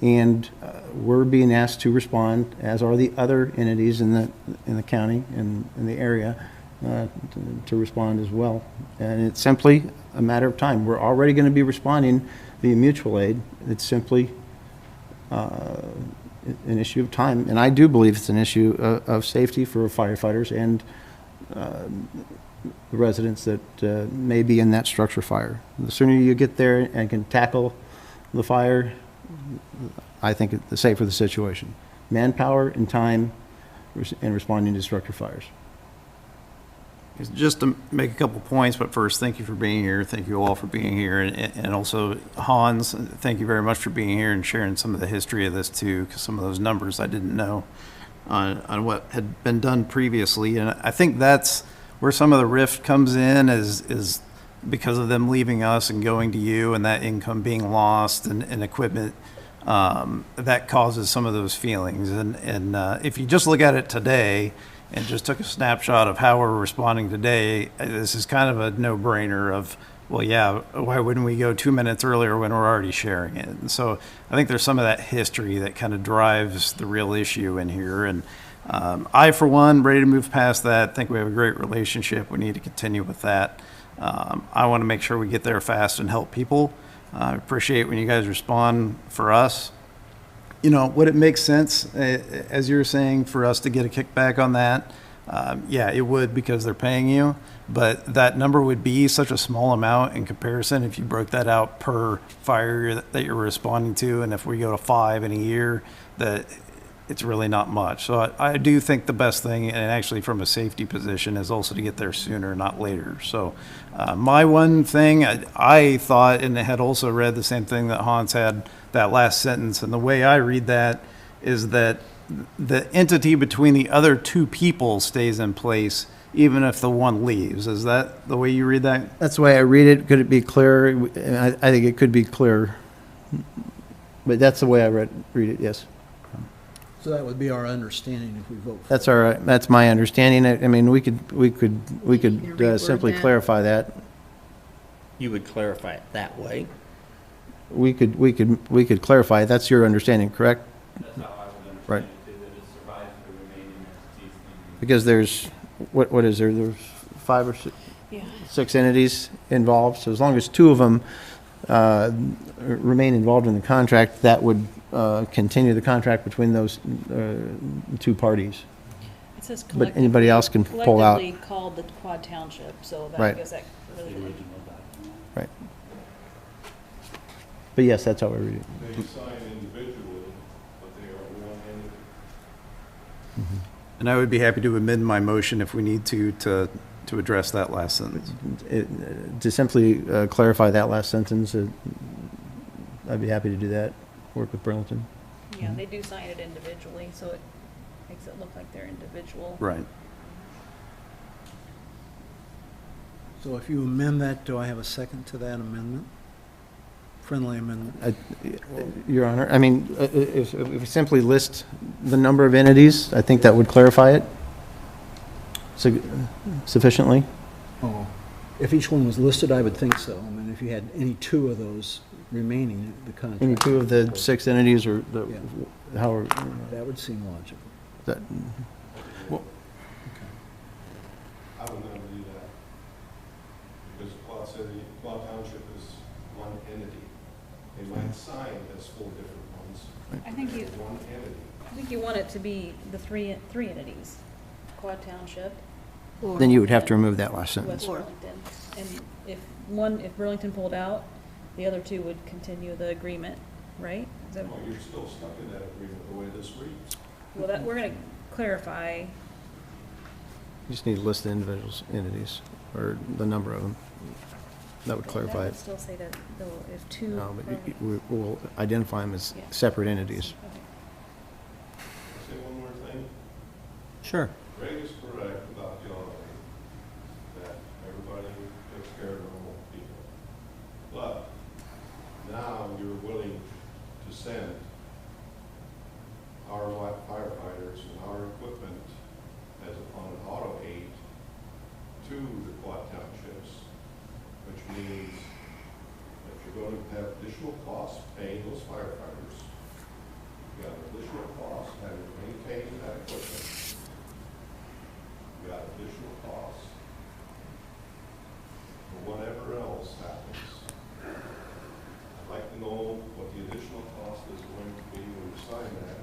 And we're being asked to respond, as are the other entities in the county and in the area, to respond as well. And it's simply a matter of time. We're already going to be responding via mutual aid. It's simply an issue of time. And I do believe it's an issue of safety for firefighters and the residents that may be in that structure fire. The sooner you get there and can tackle the fire, I think the safer the situation. Manpower and time in responding to structure fires.
Just to make a couple points, but first, thank you for being here. Thank you all for being here. And also, Hans, thank you very much for being here and sharing some of the history of this too, because some of those numbers I didn't know on what had been done previously. And I think that's where some of the rift comes in is because of them leaving us and going to you and that income being lost and equipment. That causes some of those feelings. And if you just look at it today, and just took a snapshot of how we're responding today, this is kind of a no-brainer of, well, yeah, why wouldn't we go 2 minutes earlier when we're already sharing it? And so I think there's some of that history that kind of drives the real issue in here. And I, for one, ready to move past that. Think we have a great relationship. We need to continue with that. I want to make sure we get there fast and help people. I appreciate when you guys respond for us. You know, would it make sense, as you were saying, for us to get a kickback on that? Yeah, it would, because they're paying you, but that number would be such a small amount in comparison if you broke that out per fire that you're responding to, and if we go to 5 in a year, that it's really not much. So I do think the best thing, and actually from a safety position, is also to get there sooner, not later. So my one thing, I thought, and I had also read the same thing that Hans had, that last sentence, and the way I read that is that the entity between the other two people stays in place even if the one leaves. Is that the way you read that?
That's the way I read it. Could it be clearer? I think it could be clearer. But that's the way I read it, yes.
So that would be our understanding if we vote for it.
That's all right. That's my understanding. I mean, we could
reword
simply
that?
clarify that.
You would clarify it that way.
We could clarify. That's your understanding, correct?
That's how I would understand
Right.
it, too, that it survives the remaining entities.
Because there's, what is there? There's 5 or 6,
Yeah.
6 entities involved. So as long as 2 of them remain involved in the contract, that would continue the contract between those 2 parties.
It says
But anybody else can pull out.
collectively called the Quad Township, so that, I
Right.
guess that really.
Right. But yes, that's how I read it.
They sign individually, but they are one entity.
And I would be happy to amend my motion if we need to address that last sentence.
To simply clarify that last sentence, I'd be happy to do that, work with Burlington.
Yeah, they do sign it individually, so it makes it look like they're individual.
Right.
So if you amend that, do I have a second to that amendment? Friendly amendment?
Your Honor, I mean, if we simply list the number of entities, I think that would clarify it sufficiently.
Oh, if each one was listed, I would think so. I mean, if you had any 2 of those remaining, the contract.
Any 2 of the 6 entities, or how,
That would seem logical.
that,
I would never do that. Because Quad City, Quad Township is one entity. They might sign as 4 different ones.
I think you,
One entity.
I think you want it to be the three entities, Quad Township,
then you would have to remove that last sentence.
West Burlington. And if Burlington pulled out, the other 2 would continue the agreement, right? Is that,
Well, you're still stuck in that agreement the way this reads.
well, that, we're gonna clarify.
You just need to list the individuals, entities, or the number of them. That would clarify
That would
it.
still say that though, if 2.
No, but we'll identify them as separate entities.
Okay.
Say one more thing.
Sure.
Greg is correct about the auto that everybody takes care of their own people. But now you're willing to send our firefighters and our equipment as on an auto aid to the Quad Townships, which means that you're going to have additional costs paying those firefighters. You got additional costs having to maintain that equipment. You got additional costs for whatever else happens. I'd like to know what the additional cost is going to be when you sign that.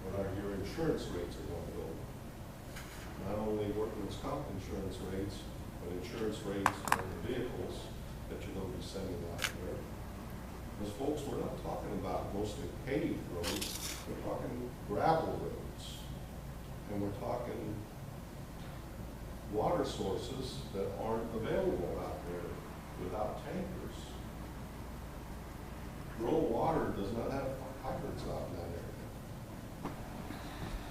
What are your insurance rates are going to go? Not only workman's comp insurance rates, but insurance rates on the vehicles that you're going to be sending out there. Because folks, we're not talking about mostly paved roads, we're talking gravel roads. And we're talking water sources that aren't available out there without tankers. Rural water does not have hydrants out in that area.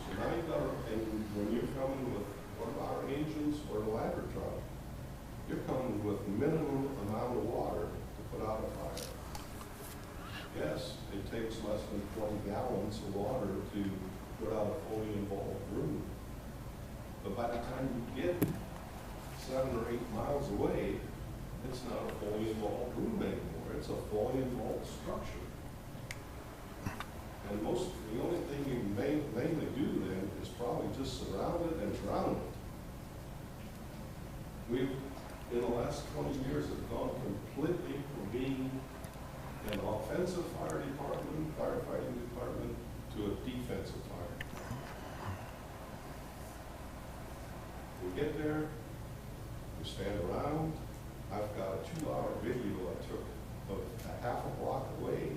So now you've got, and when you're coming with one of our engines or a ladder truck, you're coming with minimum amount of water to put out a fire. Yes, it takes less than 20 gallons of water to put out a fully involved room. But by the time you get 7 or 8 miles away, it's not a fully involved room anymore. It's a fully involved structure. And the only thing you mainly do then is probably just surround it and drown it. We've, in the last 20 years, have gone completely from being an offensive fire department, firefighting department, to a defensive fire. We get there, we stand around. I've got a 2-hour video I took of a half a block away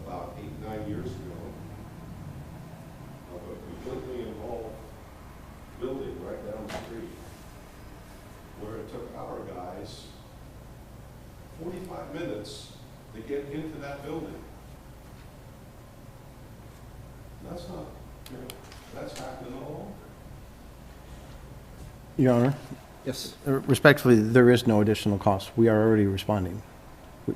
about 8, 9 years ago of a completely involved building right down the street where it took our guys 45 minutes to get into that building. That's not, that's happening all over.
Your Honor,
Yes.
respectfully, there is no additional cost. We are already responding.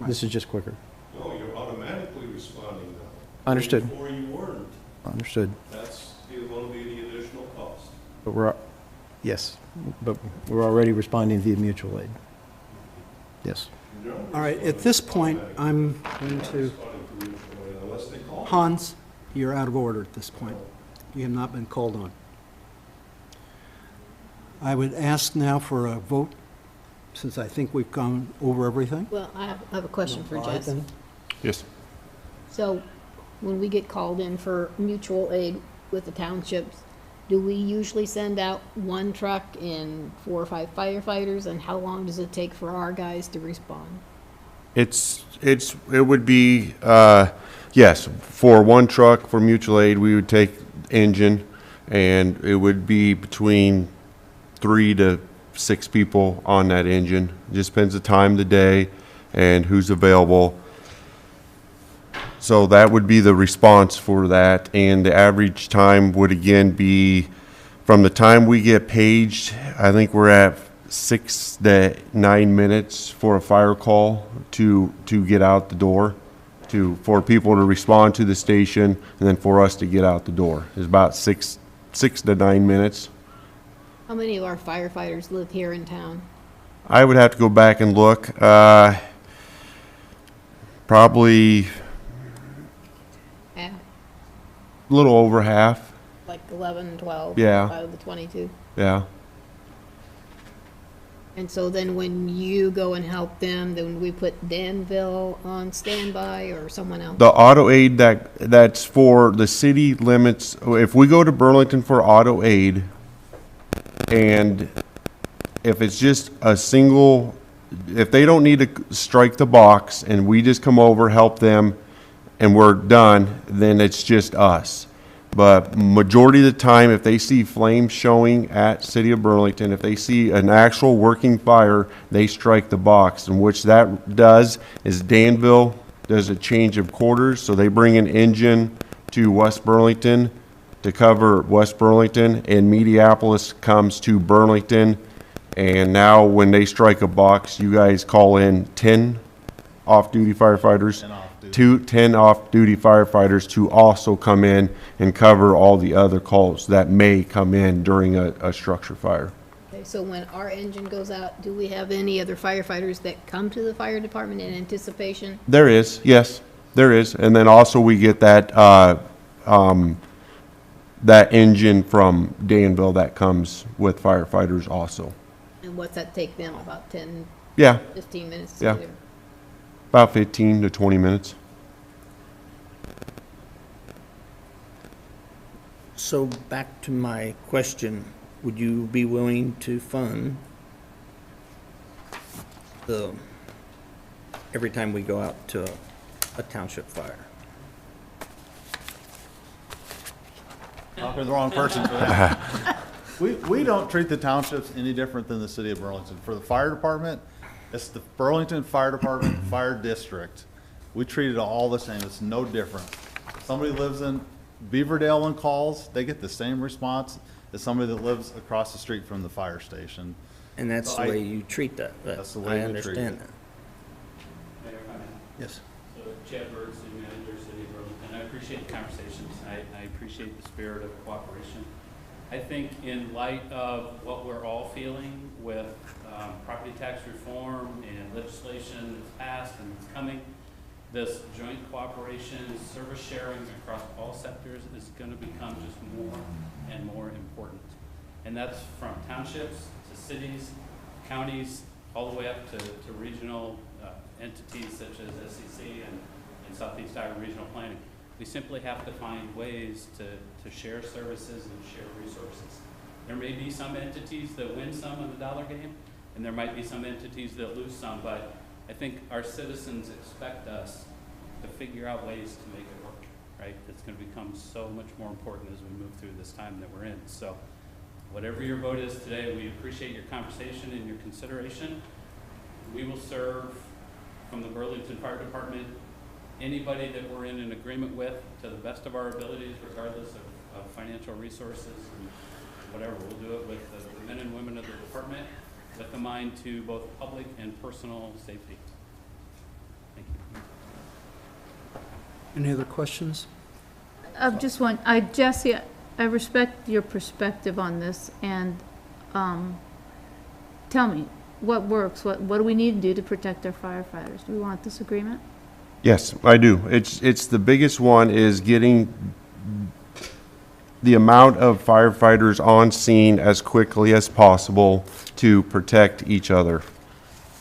This is just quicker.
No, you're automatically responding now.
Understood.
Before you weren't.
Understood.
That's going to be the additional cost.
But yes, but we're already responding via mutual aid. Yes.
All right, at this point, I'm going to, Hans, you're out of order at this point. You have not been called on. I would ask now for a vote, since I think we've gone over everything.
Well, I have a question for Jess.
Yes.
So, when we get called in for mutual aid with the townships, do we usually send out one truck and 4 or 5 firefighters, and how long does it take for our guys to respond?
It would be, yes, for one truck for mutual aid, we would take engine, and it would be between 3 to 6 people on that engine. It just depends the time of the day and who's available. So that would be the response for that, and the average time would again be from the time we get paged. I think we're at 6 to 9 minutes for a fire call to get out the door, for people to respond to the station, and then for us to get out the door. It's about 6 to 9 minutes.
How many of our firefighters live here in town?
I would have to go back and look. Probably
Half,
a little over half.
like 11, 12?
Yeah.
Out of the 22?
Yeah.
And so then when you go and help them, then we put Danville on standby or someone else?
The auto aid that's for the city limits. If we go to Burlington for auto aid, and if it's just a single, if they don't need to strike the box and we just come over, help them, and we're done, then it's just us. But majority of the time, if they see flames showing at City of Burlington, if they see an actual working fire, they strike the box. And which that does is Danville does a change of quarters. So they bring an engine to West Burlington to cover West Burlington, and Mediapolis comes to Burlington. And now when they strike a box, you guys call in 10 off-duty firefighters. 10 off-duty firefighters to also come in and cover all the other calls that may come in during a structure fire.
Okay, so when our engine goes out, do we have any other firefighters that come to the fire department in anticipation?
There is, yes, there is. And then also we get that, that engine from Danville that comes with firefighters also.
And what's that take them, about 10,
Yeah,
15 minutes to
Yeah.
do?
about 15 to 20 minutes.
So back to my question, would you be willing to fund every time we go out to a township fire?
Talking to the wrong person for that. We don't treat the townships any different than the city of Burlington. For the fire department, it's the Burlington Fire Department Fire District. We treat it all the same. It's no different. If somebody lives in Beaverdale and calls, they get the same response as somebody that lives across the street from the fire station.
And that's
So
the way you treat that.
That's the way
I
we treat
understand
it.
that.
Mayor, if I may.
Yes.
So Chad Bird, City Manager, City of Burlington. I appreciate the conversations. I appreciate the spirit of cooperation. I think in light of what we're all feeling with property tax reform and legislation that's passed and that's coming, this joint cooperation, service sharing across all sectors is going to become just more and more important. And that's from townships to cities, counties, all the way up to regional entities such as SEC and Southeast Iowa Regional Planning. We simply have to find ways to share services and share resources. There may be some entities that win some in the dollar game, and there might be some entities that lose some, but I think our citizens expect us to figure out ways to make it work, right? It's going to become so much more important as we move through this time that we're in. So whatever your vote is today, we appreciate your conversation and your consideration. We will serve from the Burlington Fire Department anybody that we're in an agreement with to the best of our abilities, regardless of financial resources and whatever. We'll do it with the men and women of the department with a mind to both public and personal safety. Thank you.
Any other questions?
Just one, Jesse, I respect your perspective on this, and tell me, what works? What do we need to do to protect our firefighters? Do we want this agreement?
Yes, I do. It's the biggest one is getting the amount of firefighters on scene as quickly as possible to protect each other.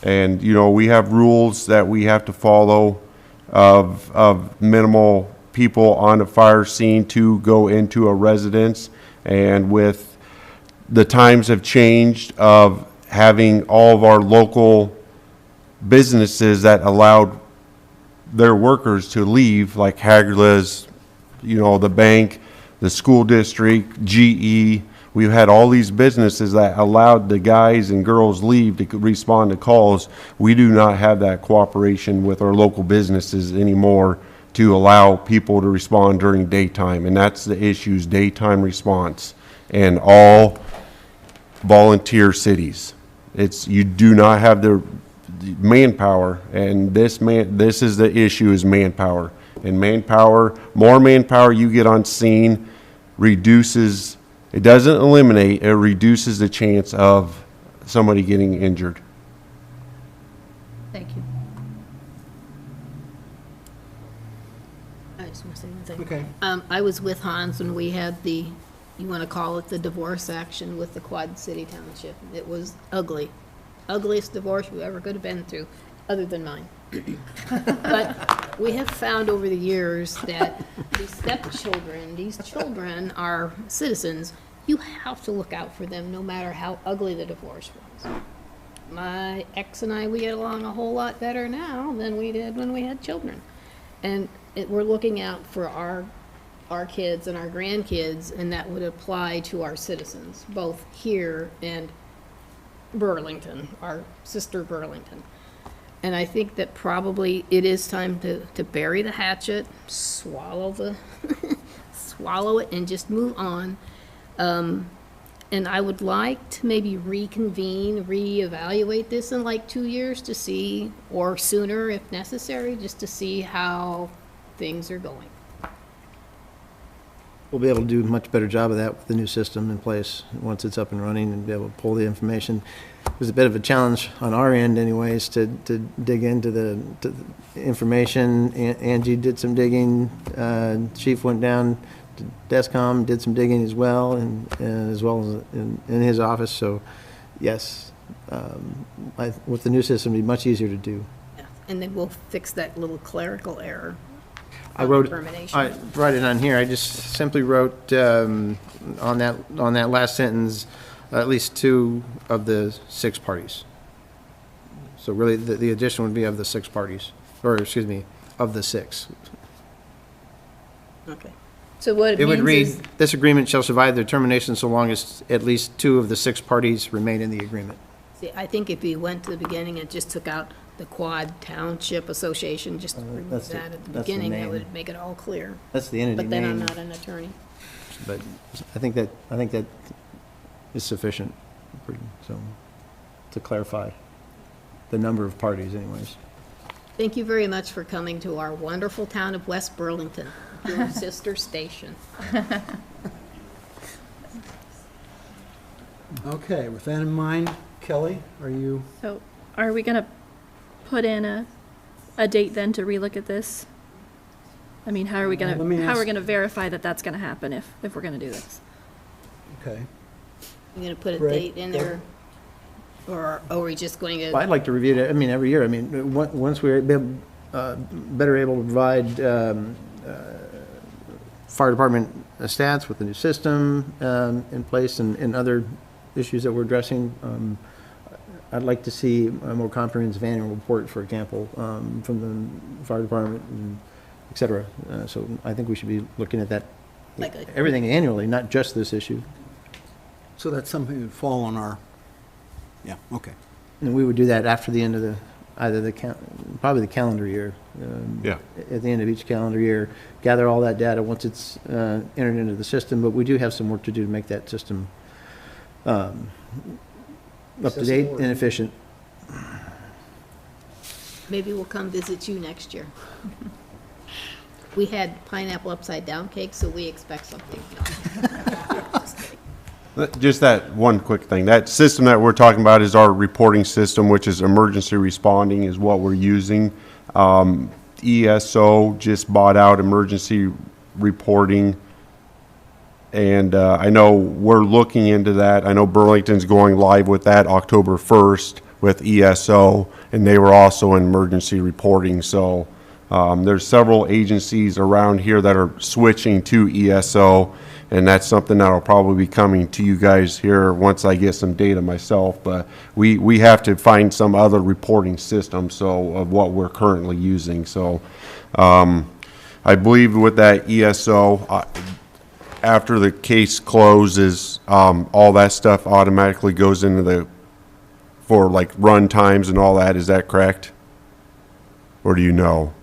And, you know, we have rules that we have to follow of minimal people on a fire scene to go into a residence. And with the times have changed of having all of our local businesses that allowed their workers to leave, like Hagerla's, you know, the bank, the school district, GE. We've had all these businesses that allowed the guys and girls leave to respond to calls. We do not have that cooperation with our local businesses anymore to allow people to respond during daytime. And that's the issue's daytime response in all volunteer cities. You do not have the manpower, and this is the issue, is manpower. And more manpower you get on scene reduces, it doesn't eliminate, it reduces the chance of somebody getting injured.
Thank you.
I just want to say one thing.
Okay.
I was with Hans when we had the, you want to call it the divorce action with the Quad City Township. It was ugly. Ugliest divorce we ever could have been through, other than mine. But we have found over the years that these stepchildren, these children are citizens. You have to look out for them no matter how ugly the divorce was. My ex and I, we get along a whole lot better now than we did when we had children. And we're looking out for our kids and our grandkids, and that would apply to our citizens, both here and Burlington, our sister Burlington. And I think that probably it is time to bury the hatchet, swallow it, and just move on. And I would like to maybe reevaluate this in like 2 years to see, or sooner if necessary, just to see how things are going.
We'll be able to do a much better job of that with the new system in place once it's up and running and be able to pull the information. It was a bit of a challenge on our end anyways to dig into the information. Angie did some digging. Chief went down to Descom, did some digging as well, and as well as in his office. So yes, with the new system, it'll be much easier to do.
Yeah. And then we'll fix that little clerical error.
I wrote it on here. I just simply wrote on that last sentence, at least 2 of the 6 parties. So really, the addition would be of the 6 parties, or excuse me, of the 6.
Okay. So what
It would read,
is,
this agreement shall survive the termination so long as at least 2 of the 6 parties remain in the agreement.
see, I think if we went to the beginning and just took out the Quad Township Association, just remove
that's
that at the
the
beginning, that
name.
would make it all clear.
That's the entity
But then I'm
name.
not an attorney.
But I think that is sufficient, so, to clarify the number of parties anyways.
Thank you very much for coming to our wonderful town of West Burlington, your sister station.
Okay, with that in mind, Kelly, are you,
So are we gonna put in a date then to relook at this? I mean, how are we
Let me
gonna, how are we
ask-
gonna verify that that's gonna happen if we're gonna do this?
okay.
You gonna put a
Right.
date in there? Or are we just going
Well,
to,
I'd like to review it, I mean, every year. I mean, once we're better able to provide fire department stats with the new system in place and other issues that we're addressing, I'd like to see a more comprehensive annual report, for example, from the fire department, and et cetera. So I think we should be looking at that,
Like
everything annually, not just this issue.
So that's something that would fall on our, yeah, okay.
And we would do that after the end of probably the calendar year.
Yeah.
At the end of each calendar year, gather all that data once it's entered into the system, but we do have some work to do to make that system up to date
Accessible.
and efficient.
maybe we'll come visit you next year. We had pineapple upside down cake, so we expect something.
Just that one quick thing. That system that we're talking about is our reporting system, which is emergency responding is what we're using. ESO just bought out emergency reporting. And I know we're looking into that. I know Burlington's going live with that October 1st with ESO, and they were also in emergency reporting. So there's several agencies around here that are switching to ESO, and that's something that'll probably be coming to you guys here once I get some data myself. But we have to find some other reporting system of what we're currently using. So I believe with that ESO, after the case closes, all that stuff automatically goes into for like run times and all that. Is that correct? Or do you know?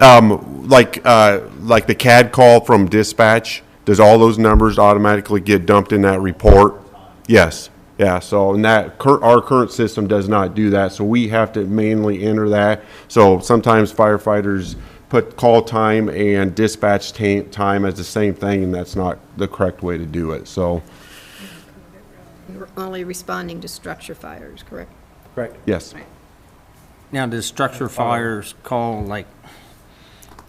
Like the CAD call from dispatch, does all those numbers automatically get dumped in that report? Yes. Yeah, so and our current system does not do that, so we have to manually enter that. So sometimes firefighters put call time and dispatch time as the same thing, and that's not the correct way to do it, so.
You're only responding to structure fires, correct?
Correct.
Yes.
Now, does structure fires call, like,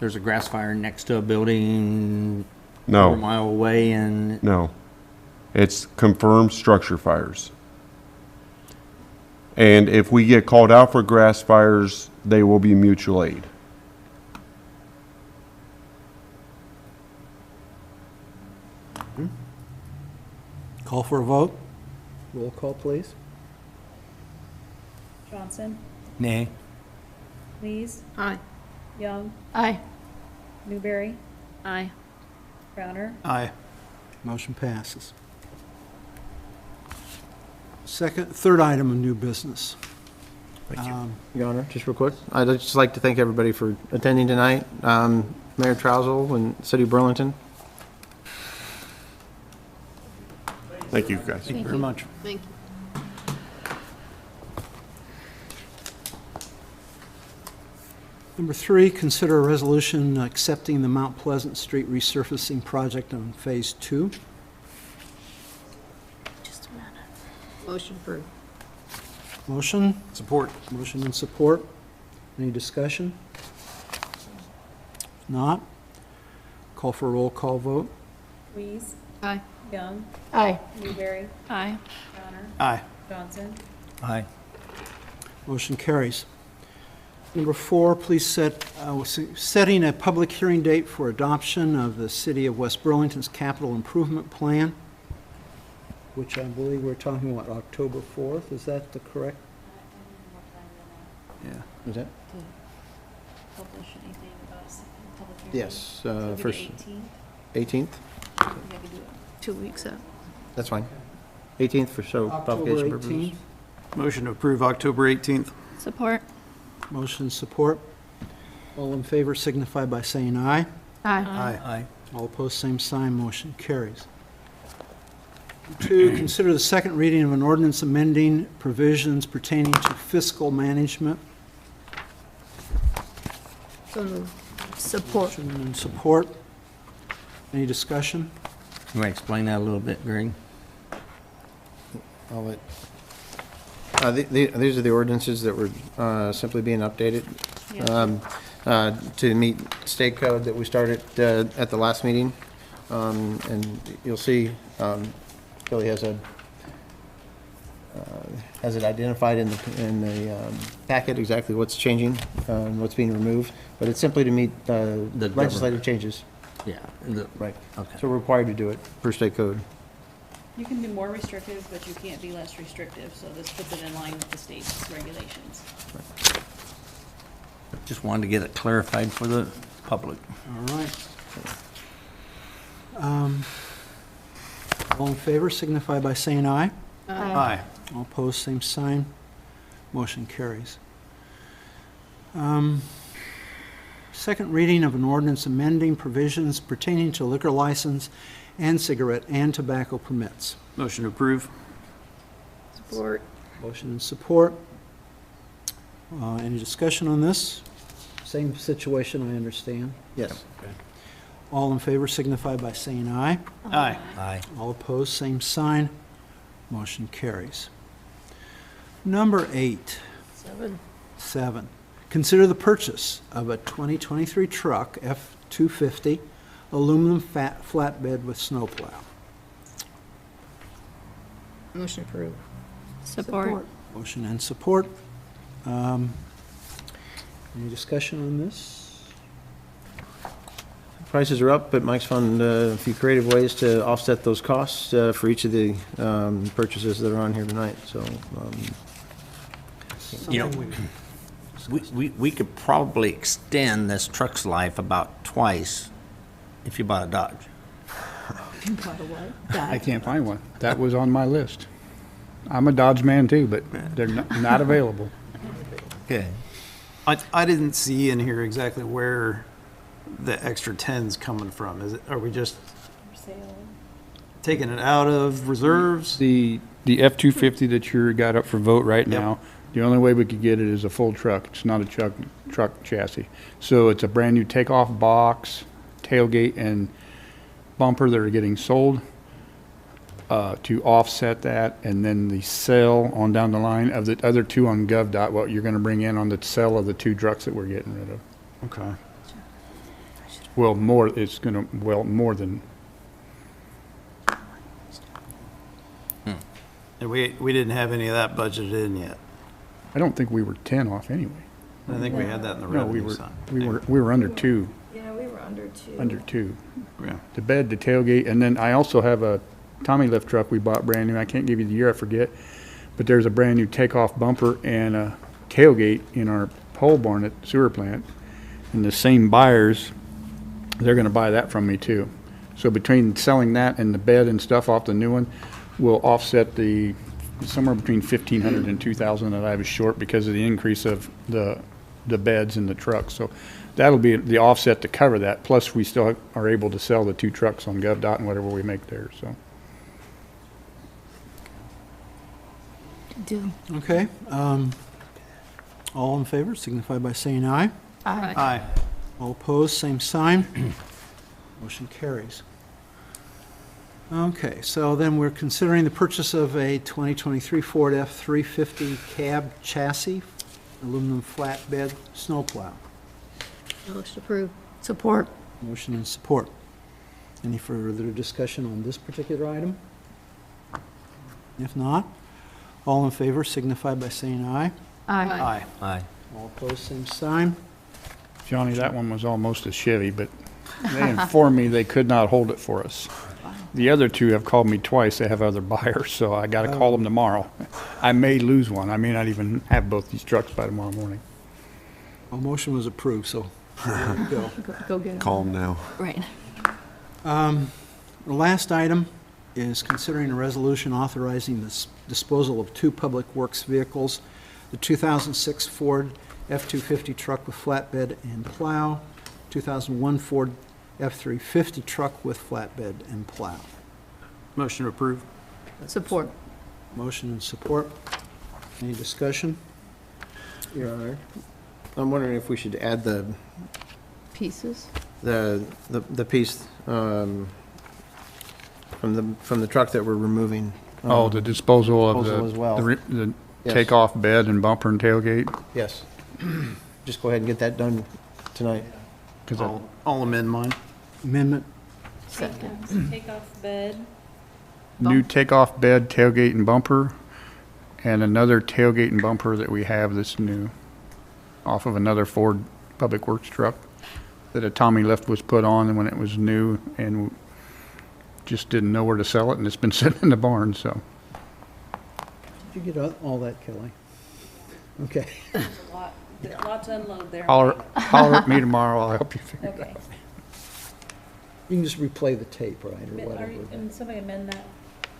there's a grass fire next to a building
No.
4 mile away and
No. It's confirmed structure fires. And if we get called out for grass fires, they will be mutual aid.
Call for a vote? Roll call, please.
Johnson,
nay.
Lees,
Aye.
Young,
Aye.
Newberry,
Aye.
Crowner.
Aye.
Motion passes. Third item of new business.
Your Honor, just real quick, I'd just like to thank everybody for attending tonight. Mayor Trousel and City of Burlington.
Thank you, guys.
Thank you very much.
Thank you.
Number 3, consider a resolution accepting the Mount Pleasant Street resurfacing project on Phase 2.
Just a minute.
Motion approved.
Motion?
Support.
Motion and support. Any discussion? Not? Call for a roll call vote.
Lees,
Aye.
Young,
Aye.
Newberry,
Aye.
Crowner,
Aye.
Johnson.
Aye.
Motion carries. Number 4, please setting a public hearing date for adoption of the City of West Burlington's capital improvement plan, which I believe we're talking, what, October 4th? Is that the correct?
Yeah. Is that?
Publish anything about a second public hearing?
Yes,
So it'll be the
first,
18th?
18th?
Maybe do it.
2 weeks out.
That's fine. 18th for show
October
publication purposes.
18th.
Motion to approve October 18th.
Support.
Motion and support. All in favor signify by saying aye.
Aye.
Aye.
All opposed, same sign, motion carries. 2, consider the second reading of an ordinance amending provisions pertaining to fiscal management.
So moved.
Support.
Motion and support. Any discussion?
You want to explain that a little bit, Greg?
I'll let, these are the ordinances that were simply being updated to meet state code that we started at the last meeting. And you'll see, Billy has it identified in the packet exactly what's changing, what's being removed, but it's simply to meet the legislative changes.
Yeah.
Right.
Okay.
So we're required to do it per state code.
You can be more restrictive, but you can't be less restrictive, so this puts it in line with the state's regulations.
Just wanted to get it clarified for the public.
All right. All in favor signify by saying aye.
Aye.
All opposed, same sign. Motion carries. Second reading of an ordinance amending provisions pertaining to liquor license and cigarette and tobacco permits.
Motion to approve.
Support.
Motion and support. Any discussion on this? Same situation, I understand.
Yes.
All in favor signify by saying aye.
Aye.
Aye.
All opposed, same sign. Motion carries. Number 8. 7. Consider the purchase of a 2023 truck F-250 aluminum flatbed with snowplow.
Motion approved.
Support.
Motion and support. Any discussion on this?
Prices are up, but Mike's found a few creative ways to offset those costs for each of the purchases that are on here tonight, so.
You know, we could probably extend this truck's life about twice if you bought a Dodge.
I can't find one. That was on my list. I'm a Dodge man too, but they're not available.
Okay.
I didn't see in here exactly where the extra 10's coming from. Are we just taking it out of reserves?
The F-250 that you got up for vote right now, the only way we could get it is a full truck. It's not a truck chassis. So it's a brand new takeoff box, tailgate, and bumper that are getting sold to offset that, and then the sale on down the line of the other two on GovDOT, what you're going to bring in on the sale of the two trucks that we're getting rid of.
Okay.
Well, more than.
And we didn't have any of that budgeted in yet.
I don't think we were 10 off anyway.
I think we had that in the
No,
revenue side.
we were under 2.
Yeah, we were under 2.
Under 2.
Yeah.
The bed, the tailgate, and then I also have a Tommy lift truck we bought brand new. I can't give you the year, I forget. But there's a brand new takeoff bumper and a tailgate in our pole barn at the sewer plant. And the same buyers, they're gonna buy that from me too. So between selling that and the bed and stuff off the new one, we'll offset the, somewhere between 1,500 and 2,000 that I was short because of the increase of the beds in the truck. So that'll be the offset to cover that. Plus, we still are able to sell the two trucks on GovDOT and whatever we make there, so.
Okay. All in favor signify by saying aye.
Aye.
All opposed, same sign. Motion carries. Okay, so then we're considering the purchase of a 2023 Ford F-350 cab chassis, aluminum flatbed snowplow.
Motion approved.
Support.
Motion and support. Any further discussion on this particular item? If not, all in favor signify by saying aye.
Aye.
Aye.
All opposed, same sign.
Johnny, that one was almost a Chevy, but they informed me they could not hold it for us. The other two have called me twice. They have other buyers, so I got to call them tomorrow. I may lose one. I may not even have both these trucks by tomorrow morning.
Well, motion was approved, so there you go.
Go get it.
Calm now.
Right.
The last item is considering a resolution authorizing the disposal of two public works vehicles, the 2006 Ford F-250 truck with flatbed and plow, 2001 Ford F-350 truck with flatbed and plow.
Motion to approve.
Support.
Motion and support. Any discussion?
Your Honor, I'm wondering if we should add the
Pieces.
piece from the truck that we're removing
Oh, the disposal of
disposal as well.
the
Yes.
takeoff bed and bumper and tailgate?
Yes. Just go ahead and get that done tonight.
'Cause
I'll amend mine.
Amendment,
Take off bed.
New takeoff bed, tailgate and bumper, and another tailgate and bumper that we have that's new, off of another Ford Public Works truck that a Tommy lift was put on when it was new, and just didn't know where to sell it, and it's been sitting in the barn, so.
did you get all that, Kelly? Okay.
There's a lot to unload there.
Holler at me tomorrow, I'll help you figure it
Okay.
out.
You can just replay the tape, right, or
Are
whatever.
you, and somebody amend that?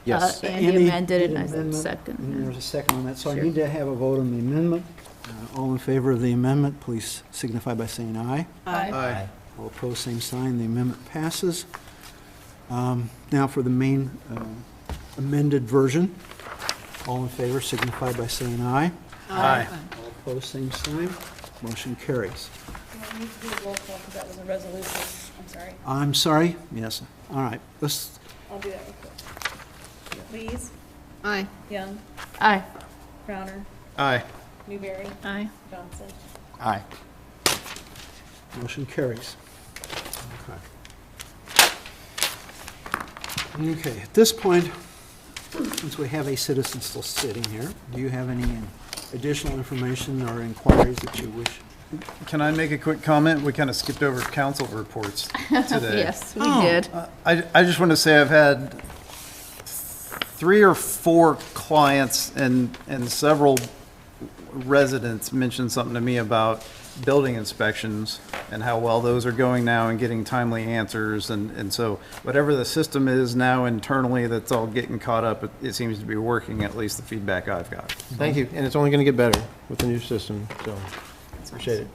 Yes.
Andy amended it,
did
and I
an
said
amendment,
second.
And there's a second on that, so I
Sure.
need to have a vote on the amendment. All in favor of the amendment, please signify by saying aye.
Aye.
All opposed, same sign. The amendment passes. Now for the main amended version. All in favor, signify by saying aye.
Aye.
All opposed, same sign. Motion carries.
We need to do a roll call because that was a resolution. I'm sorry.
I'm sorry? Yes. All right. Let's,
I'll do that real quick. Lees,
Aye.
Young,
Aye.
Crowner,
Aye.
Newberry,
Aye.
Johnson.
Aye.
motion carries. Okay, at this point, since we have a citizen still sitting here, do you have any additional information or inquiries that you wish?
Can I make a quick comment? We kind of skipped over council reports today.
Yes, we
Oh.
did.
I just want to say I've had 3 or 4 clients and several residents mention something to me about building inspections and how well those are going now and getting timely answers. And so whatever the system is now internally that's all getting caught up, it seems to be working, at least the feedback I've got.
Thank you, and it's only gonna get better with the new system, so, appreciate it.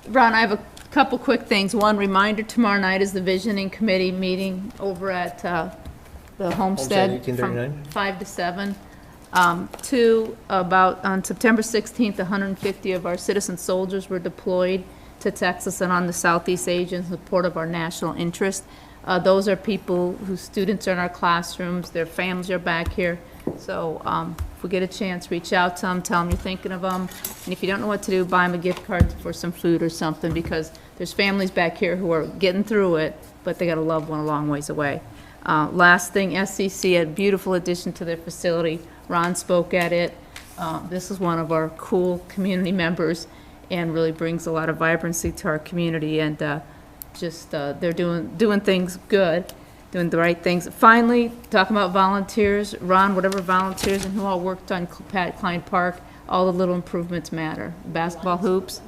Ron, I have a couple quick things. One, reminder, tomorrow night is the visioning committee meeting over at the Homestead from
1839?
5 to 7. Two, on September 16th, 150 of our citizen soldiers were deployed to Texas and on the Southeast Asia in support of our national interest. Those are people whose students are in our classrooms, their families are back here. So if we get a chance, reach out to them, tell them you're thinking of them. And if you don't know what to do, buy them a gift card for some food or something, because there's families back here who are getting through it, but they got a loved one a long ways away. Last thing, SCC had a beautiful addition to their facility. Ron spoke at it. This is one of our cool community members and really brings a lot of vibrancy to our community, and they're doing things good, doing the right things. Finally, talking about volunteers, Ron, whatever volunteers and who all worked on Pat Klein Park, all the little improvements matter. Basketball hoops,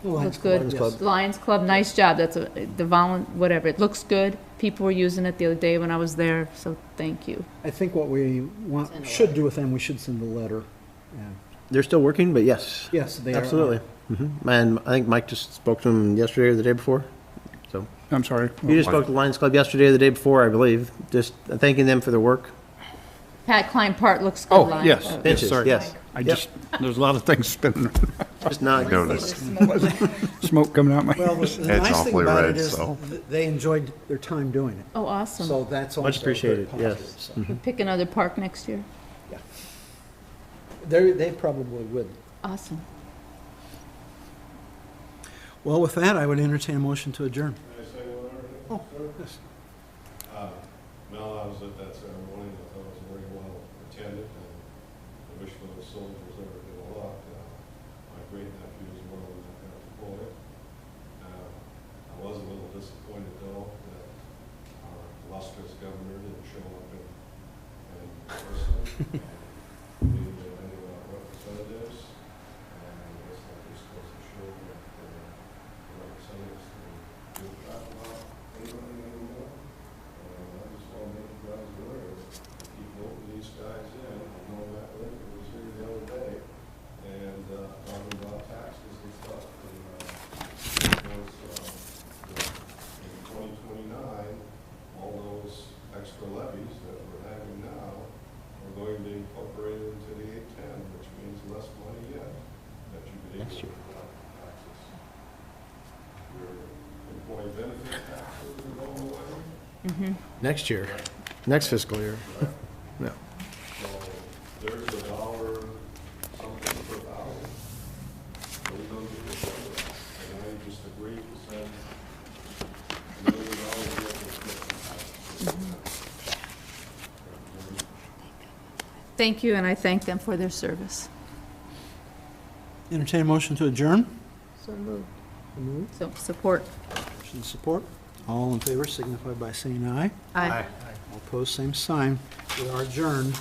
looks good.
Lions Club.
Lions Club, nice job. That's whatever. It looks good. People were using it the other day when I was there, so thank you.
I think what we should do with them, we should send a letter.
They're still working, but yes.
Yes, they are.
Absolutely. And I think Mike just spoke to them yesterday or the day before, so.
I'm sorry.
You just spoke to Lions Club yesterday or the day before, I believe, just thanking them for their work.
Pat Klein Park looks good.
Oh,
Lions
yes.
Club.
Benches,
sorry.
yes.
There's a lot of things spinning,
Just not
Notice.
smoke coming out my.
Well, the
It's
nice thing
awfully
about
red,
it is
so.
they enjoyed their time doing it.
Oh, awesome.
So that's also
Much appreciated,
very positive,
yes.
so.
Pick another park next year.
They probably would.
Awesome.
Well, with that, I would entertain a motion to adjourn.
Can I say one other thing?
Oh, yes.
Mel, I was at that ceremony, I thought it was very well attended, and I wish those soldiers ever get a lot. My great nephew is one of them that got deployed. I was a little disappointed though that our illustrious governor didn't show up in person. We didn't get any of our representatives, and I guess that just goes to show that the representatives do a crap about anybody anymore. I just want to make you guys aware, keep voting these guys in. I know Matt Lincoln was here the other day, and talking about taxes and stuff, and in 2029, all those extra levies that we're having now are going to be incorporated into the 810, which means less money yet that you could able to without taxes. Your employee benefit taxes are going away.
Next year, next fiscal year. Yeah.
thank you, and I thank them for their service.
Entertain a motion to adjourn.
So moved.
So, support.
Motion and support. All in favor signify by saying aye.
Aye.
All opposed, same sign. We are adjourned.